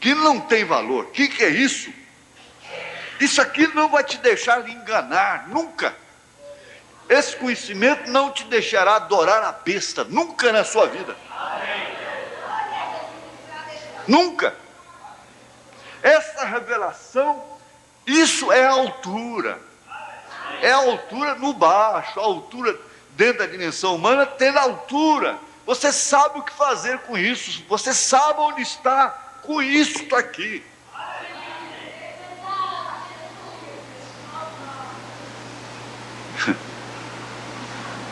Que não tem valor. O que é isso? Isso aqui não vai te deixar enganar, nunca. Esse conhecimento não te deixará adorar a besta, nunca na sua vida. Nunca. Essa revelação, isso é a altura. É a altura no baixo, a altura dentro da dimensão humana, tem a altura. Você sabe o que fazer com isso, você sabe onde está com isso aqui.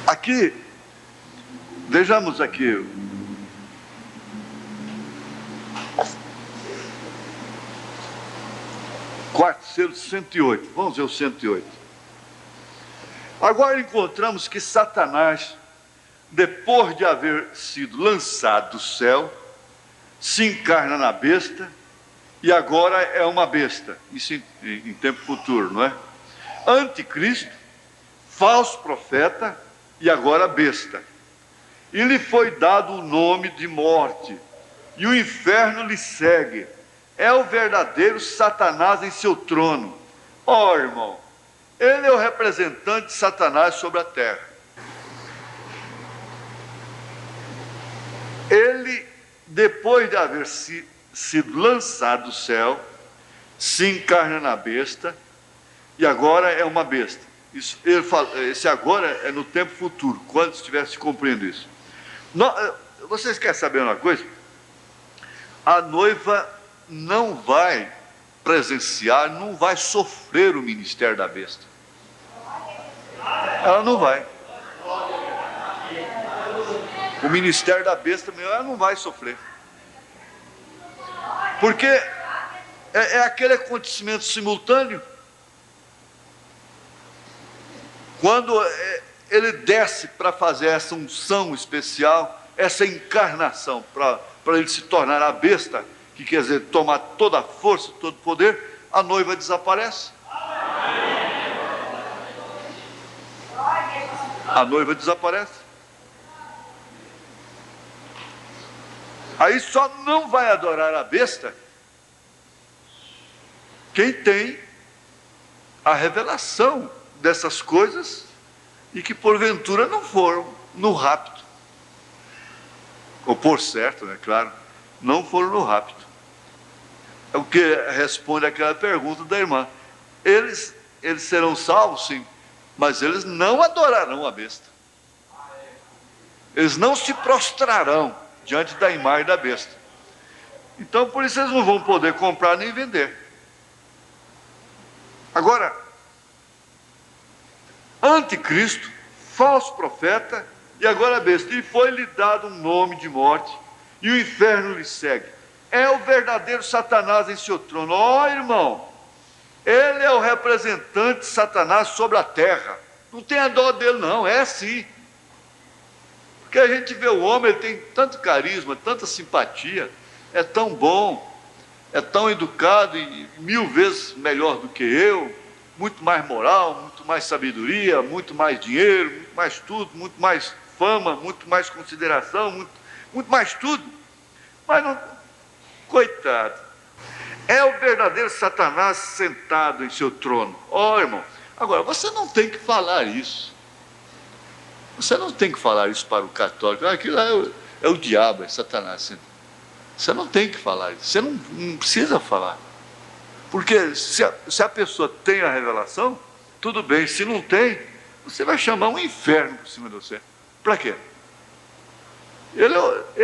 Aqui, vejamos aqui. Quarto selo 108, vamos ver o 108. Agora encontramos que Satanás, depois de haver sido lançado do céu, se encarna na besta, e agora é uma besta, isso em tempo futuro, não é? Anticristo, falso profeta, e agora besta. E lhe foi dado o nome de morte, e o inferno lhe segue. É o verdadeiro Satanás em seu trono. Ó, irmão, ele é o representante de Satanás sobre a terra. Ele, depois de haver sido lançado do céu, se encarna na besta, e agora é uma besta. Isso, ele fala, esse agora é no tempo futuro, quando estiver se cumprindo isso. Vocês querem saber uma coisa? A noiva não vai presenciar, não vai sofrer o ministério da besta. Ela não vai. O ministério da besta, ela não vai sofrer. Porque é aquele acontecimento simultâneo. Quando ele desce para fazer essa unção especial, essa encarnação, para ele se tornar a besta, que quer dizer, tomar toda a força, todo o poder, a noiva desaparece. A noiva desaparece. Aí só não vai adorar a besta quem tem a revelação dessas coisas e que porventura não foram no rapto. Ou por certo, né, claro, não foram no rapto. É o que responde àquela pergunta da irmã. Eles serão salvos, sim, mas eles não adorarão a besta. Eles não se prostrarão diante da imagem da besta. Então, por isso eles não vão poder comprar nem vender. Agora, anticristo, falso profeta, e agora a besta. E foi-lhe dado um nome de morte, e o inferno lhe segue. É o verdadeiro Satanás em seu trono. Ó, irmão, ele é o representante de Satanás sobre a terra. Não tenha dó dele, não, é assim. Porque a gente vê o homem, ele tem tanto carisma, tanta simpatia, é tão bom, é tão educado e 1000 vezes melhor do que eu, muito mais moral, muito mais sabedoria, muito mais dinheiro, muito mais tudo, muito mais fama, muito mais consideração, muito mais tudo. Mas não, coitado, é o verdadeiro Satanás sentado em seu trono. Ó, irmão, agora você não tem que falar isso. Você não tem que falar isso para o católico. Aquilo é o diabo, é Satanás. Você não tem que falar isso. Você não precisa falar. Porque se a pessoa tem a revelação, tudo bem. Se não tem, você vai chamar um inferno por cima de você. Para quê? Ele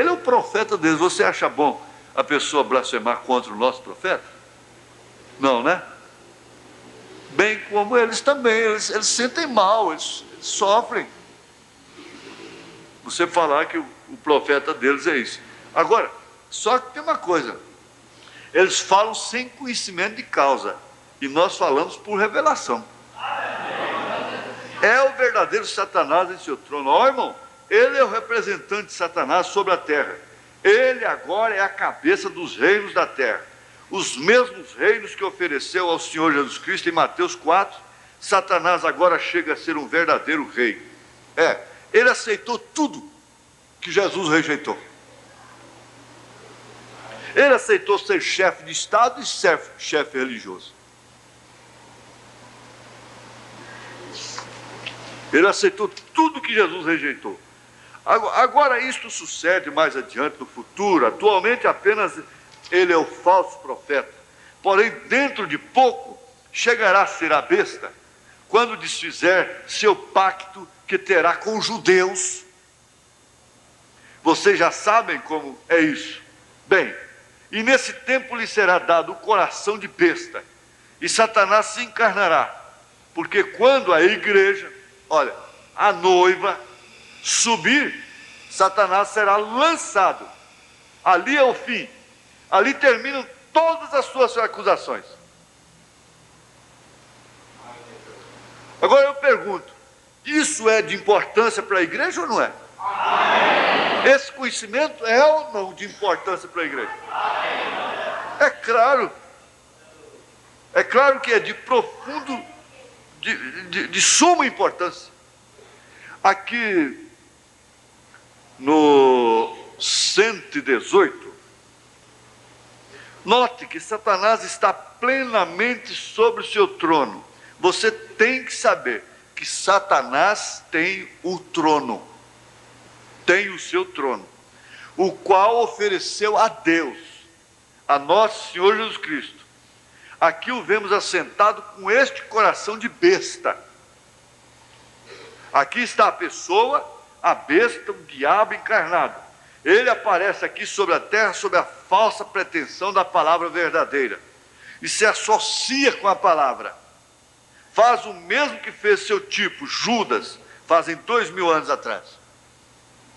é o profeta deles. Você acha bom a pessoa blasfemar contra o nosso profeta? Não, né? Bem como eles também. Eles sentem mal, eles sofrem. Você falar que o profeta deles é isso. Agora, só que tem uma coisa. Eles falam sem conhecimento de causa. E nós falamos por revelação. É o verdadeiro Satanás em seu trono. Ó, irmão, ele é o representante de Satanás sobre a terra. Ele agora é a cabeça dos reinos da terra. Os mesmos reinos que ofereceu ao Senhor Jesus Cristo em Mateus 4, Satanás agora chega a ser um verdadeiro rei. Ele aceitou tudo que Jesus rejeitou. Ele aceitou ser chefe de Estado e chefe religioso. Ele aceitou tudo que Jesus rejeitou. Agora isto sucede mais adiante no futuro. Atualmente apenas ele é o falso profeta. Porém, dentro de pouco, chegará a ser a besta, quando desfizer seu pacto que terá com os judeus. Vocês já sabem como é isso. Bem, e nesse tempo lhe será dado o coração de besta, e Satanás se encarnará, porque quando a igreja, olha, a noiva subir, Satanás será lançado. Ali é o fim. Ali terminam todas as suas acusações. Agora eu pergunto, isso é de importância para a igreja ou não é? Esse conhecimento é ou não de importância para a igreja? É claro. É claro que é de profundo, de suma importância. Aqui no 118, note que Satanás está plenamente sobre o seu trono. Você tem que saber que Satanás tem o trono. Tem o seu trono, o qual ofereceu a Deus, a nosso Senhor Jesus Cristo. Aqui o vemos assentado com este coração de besta. Aqui está a pessoa, a besta, o diabo encarnado. Ele aparece aqui sobre a terra sob a falsa pretensão da palavra verdadeira e se associa com a palavra. Faz o mesmo que fez seu tipo, Judas, fazem 2000 anos atrás.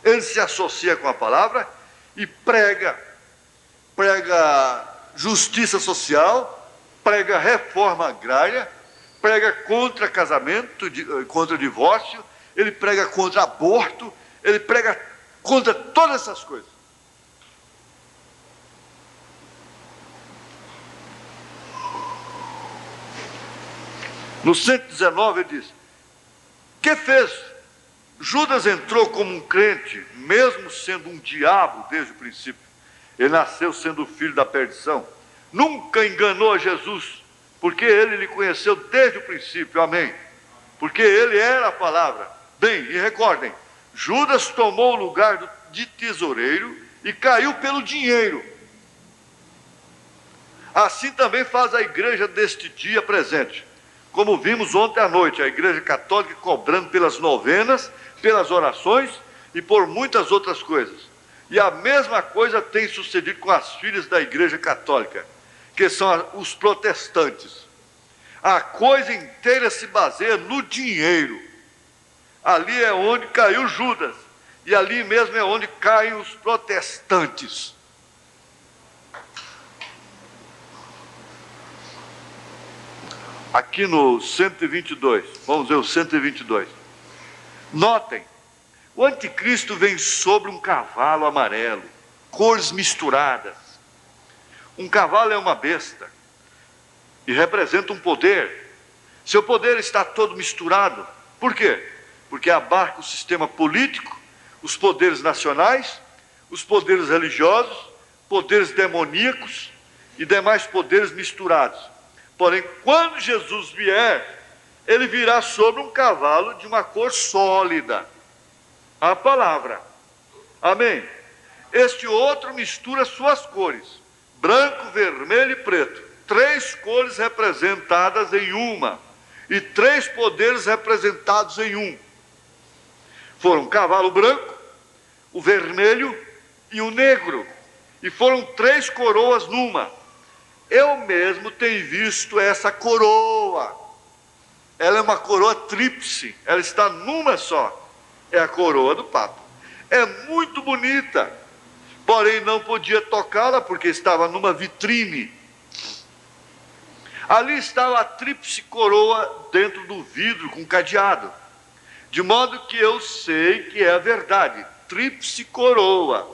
Ele se associa com a palavra e prega justiça social, prega reforma agrária, prega contra casamento, contra divórcio, ele prega contra aborto, ele prega contra todas essas coisas. No 119 ele diz: que fez Judas entrou como um crente, mesmo sendo um diabo desde o princípio. Ele nasceu sendo filho da perdição. Nunca enganou a Jesus, porque ele lhe conheceu desde o princípio, amém? Porque ele era a palavra. Bem, e recordem, Judas tomou o lugar de tesoureiro e caiu pelo dinheiro. Assim também faz a igreja deste dia presente. Como vimos ontem à noite, a igreja católica cobrando pelas novenas, pelas orações e por muitas outras coisas. E a mesma coisa tem sucedido com as filhas da igreja católica, que são os protestantes. A coisa inteira se baseia no dinheiro. Ali é onde caiu Judas, e ali mesmo é onde caem os protestantes. Aqui no 122, vamos ver o 122. Notem, o anticristo vem sobre um cavalo amarelo, cores misturadas. Um cavalo é uma besta e representa um poder. Seu poder está todo misturado. Por quê? Porque abarca o sistema político, os poderes nacionais, os poderes religiosos, poderes demoníacos e demais poderes misturados. Porém, quando Jesus vier, ele virá sobre um cavalo de uma cor sólida, a palavra. Amém? Este outro mistura suas cores, branco, vermelho e preto. 3 cores representadas em uma, e 3 poderes representados em um. Foram o cavalo branco, o vermelho e o negro. E foram 3 coroas numa. Eu mesmo tenho visto essa coroa. Ela é uma coroa tríplice, ela está numa só. É a coroa do Papa. É muito bonita, porém não podia tocá-la porque estava numa vitrine. Ali estava a tríplice coroa dentro do vidro com cadeado. De modo que eu sei que é a verdade. Tríplice coroa.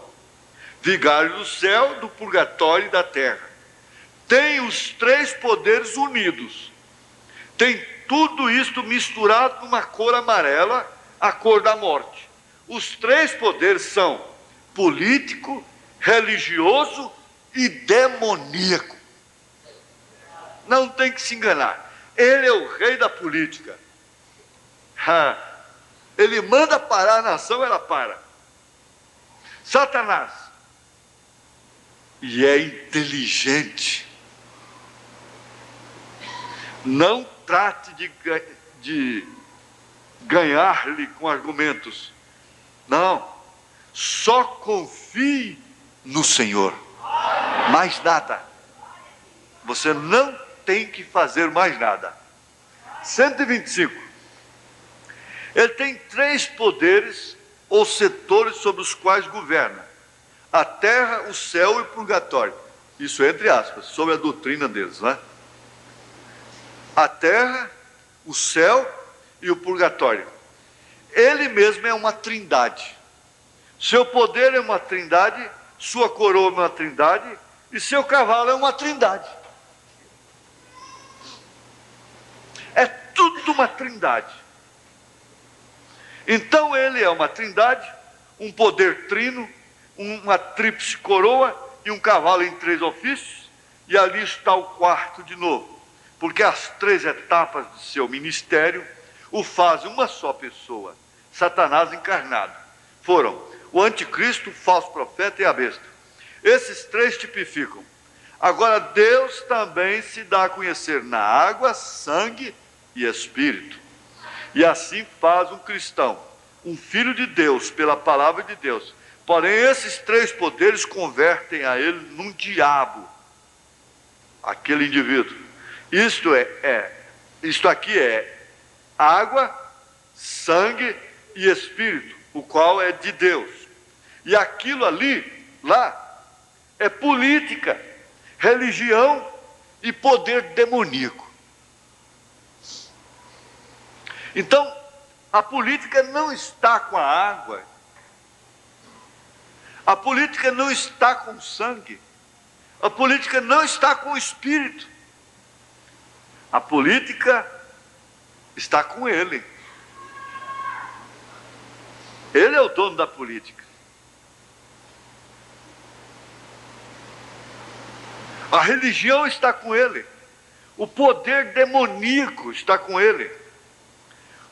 Vigário do céu, do purgatório e da terra. Tem os 3 poderes unidos. Tem tudo isto misturado numa cor amarela, a cor da morte. Os 3 poderes são político, religioso e demoníaco. Não tem que se enganar. Ele é o rei da política. Ele manda parar a nação, ela para. Satanás. E é inteligente. Não trate de ganhar-lhe com argumentos. Não. Só confie no Senhor. Mais nada. Você não tem que fazer mais nada. 125. Ele tem 3 poderes ou setores sobre os quais governa: a terra, o céu e o purgatório. Isso entre aspas, sobre a doutrina deles, não é? A terra, o céu e o purgatório. Ele mesmo é uma trindade. Seu poder é uma trindade, sua coroa é uma trindade e seu cavalo é uma trindade. É tudo uma trindade. Então ele é uma trindade, um poder trino, uma tríplice coroa e um cavalo em 3 ofícios, e ali está o quarto de novo, porque as 3 etapas de seu ministério o fazem uma só pessoa, Satanás encarnado. Foram o anticristo, o falso profeta e a besta. Esses 3 tipificam. Agora Deus também se dá a conhecer na água, sangue e espírito. E assim faz um cristão, um filho de Deus, pela palavra de Deus. Porém, esses 3 poderes convertem a ele num diabo, aquele indivíduo. Isto aqui é água, sangue e espírito, o qual é de Deus. E aquilo lá, é política, religião e poder demoníaco. Então, a política não está com a água, a política não está com o sangue, a política não está com o espírito, a política está com ele. Ele é o dono da política. A religião está com ele. O poder demoníaco está com ele.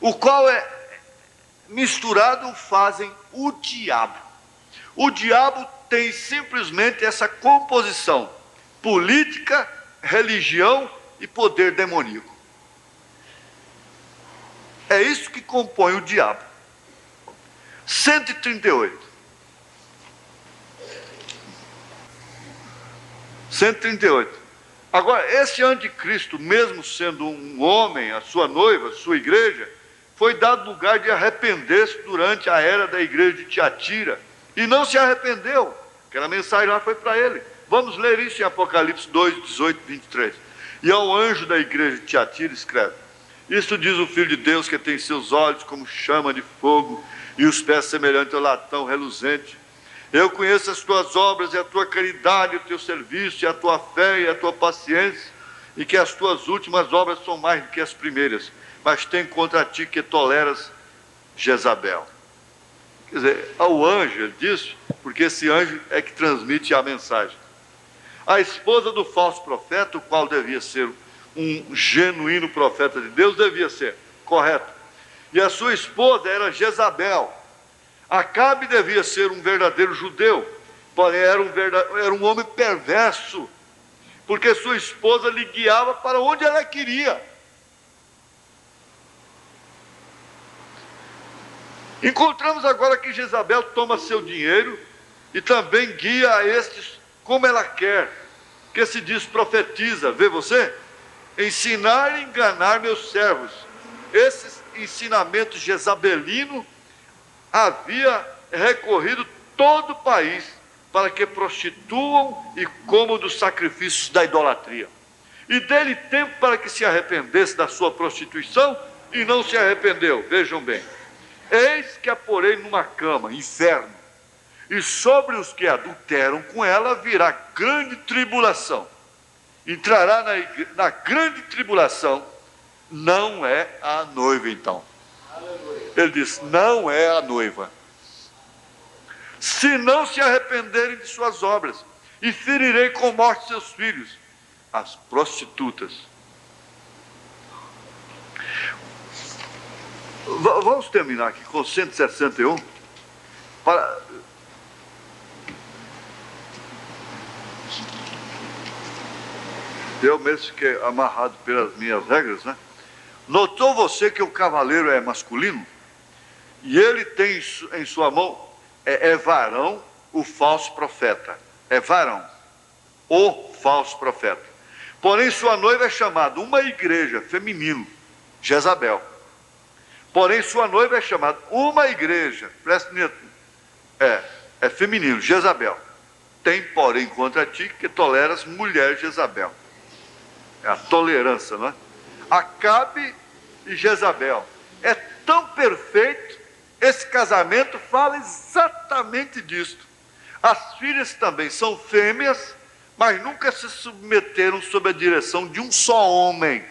O qual misturado fazem o diabo. O diabo tem simplesmente essa composição: política, religião e poder demoníaco. É isso que compõe o diabo. 138. 138. Agora, esse anticristo, mesmo sendo um homem, a sua noiva, a sua igreja, foi dado lugar de arrepender-se durante a era da igreja de Tiatira. E não se arrependeu. Aquela mensagem lá foi para ele. Vamos ler isso em Apocalipse 2, 18, 23. E ao anjo da igreja de Tiatira escreve: isto diz o Filho de Deus, que tem seus olhos como chama de fogo e os pés semelhantes ao latão reluzente. Eu conheço as tuas obras e a tua caridade, o teu serviço, e a tua fé e a tua paciência, e que as tuas últimas obras são mais do que as primeiras, mas tem contra ti que toleras Jezabel. Quer dizer, ao anjo ele disse, porque esse anjo é que transmite a mensagem. A esposa do falso profeta, o qual devia ser um genuíno profeta de Deus, devia ser, correto. E a sua esposa era Jezabel. Acabe devia ser um verdadeiro judeu, porém era um homem perverso, porque sua esposa lhe guiava para onde ela queria. Encontramos agora que Jezabel toma seu dinheiro e também guia a estes como ela quer, que se diz profetiza, vê você? Ensinar e enganar meus servos. Esses ensinamentos jezabelinos havia recorrido todo o país para que prostituam e comam dos sacrifícios da idolatria. E dele tempo para que se arrependesse da sua prostituição, e não se arrependeu. Vejam bem: eis que a porei numa cama, inferno, e sobre os que adulteram com ela virá grande tribulação. Entrará na grande tribulação. Não é a noiva, então. Ele diz: não é a noiva. Se não se arrependerem de suas obras, e ferirei com morte seus filhos, as prostitutas. Vamos terminar aqui com 161. Eu mesmo fiquei amarrado pelas minhas regras, né? Notou você que o cavaleiro é masculino? E ele tem em sua mão, é varão, o falso profeta. É varão, o falso profeta. Porém, sua noiva é chamada uma igreja feminino, Jezabel. Porém, sua noiva é chamada uma igreja, presta atenção, é feminino, Jezabel. Tem, porém, contra ti que toleras mulher Jezabel. É a tolerância, não é? Acabe e Jezabel. É tão perfeito, esse casamento fala exatamente disto. As filhas também são fêmeas, mas nunca se submeteram sob a direção de um só homem.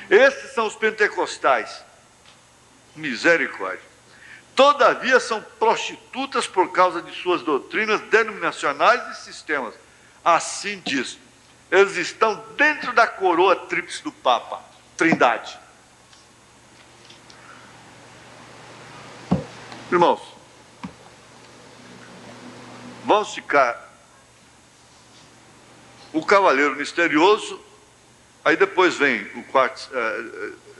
Esses são os pentecostais. Misericórdia. Todavia são prostitutas por causa de suas doutrinas denominacionais e sistemas. Assim diz. Eles estão dentro da coroa tríplice do Papa, Trindade. Irmãos, vamos ficar o cavaleiro misterioso, aí depois vem o quarto,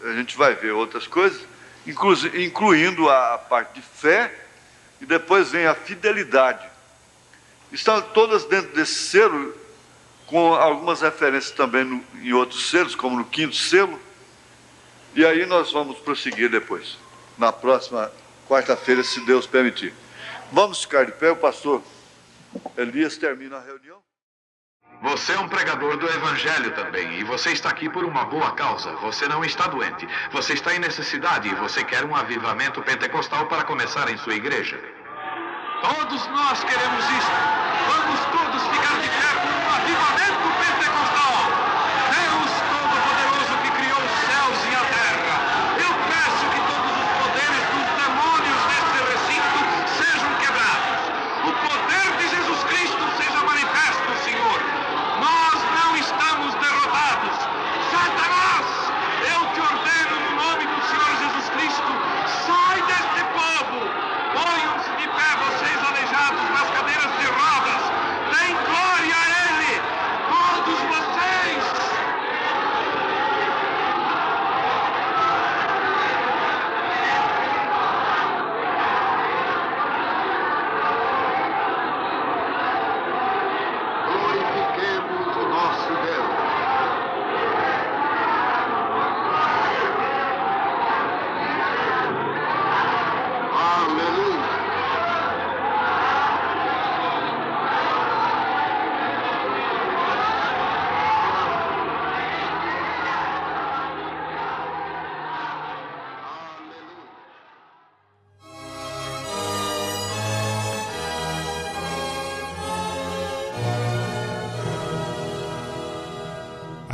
a gente vai ver outras coisas, incluindo a parte de fé, e depois vem a fidelidade. Estão todas dentro desse selo, com algumas referências também em outros selos, como no quinto selo. E aí nós vamos prosseguir depois, na próxima quarta-feira, se Deus permitir. Vamos ficar de pé, o pastor Elias termina a reunião. Você é um pregador do Evangelho também, e você está aqui por uma boa causa. Você não está doente, você está em necessidade e você quer um avivamento pentecostal para começar em sua igreja. Todos nós queremos isso. Vamos todos ficar de pé por um avivamento pentecostal. Deus Todo-Poderoso que criou os céus e a terra. Eu peço que todos os poderes dos demônios desse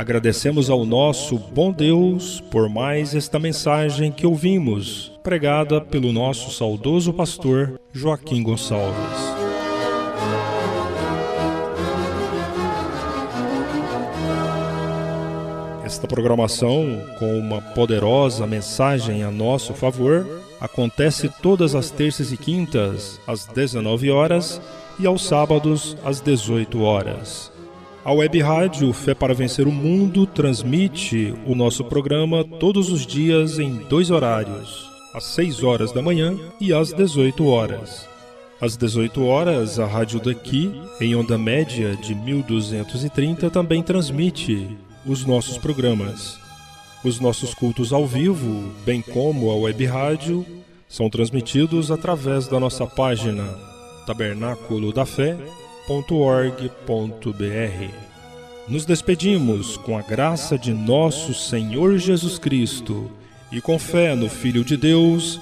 Agradecemos ao nosso bom Deus por mais esta mensagem que ouvimos, pregada pelo nosso saudoso pastor Joaquim Gonçalves. Esta programação, com uma poderosa mensagem a nosso favor, acontece todas as terças e quintas, às 19 horas, e aos sábados, às 18 horas. A Web Rádio Fé para Vencer o Mundo transmite o nosso programa todos os dias em 2 horários, às 6 horas da manhã e às 18 horas. Às 18 horas, a Rádio daqui, em onda média de 1230, também transmite os nossos programas. Os nossos cultos ao vivo, bem como a Web Rádio, são transmitidos através da nossa página tabernaculodafé.org.br. Nos despedimos com a graça de nosso Senhor Jesus Cristo e com fé no Filho de Deus,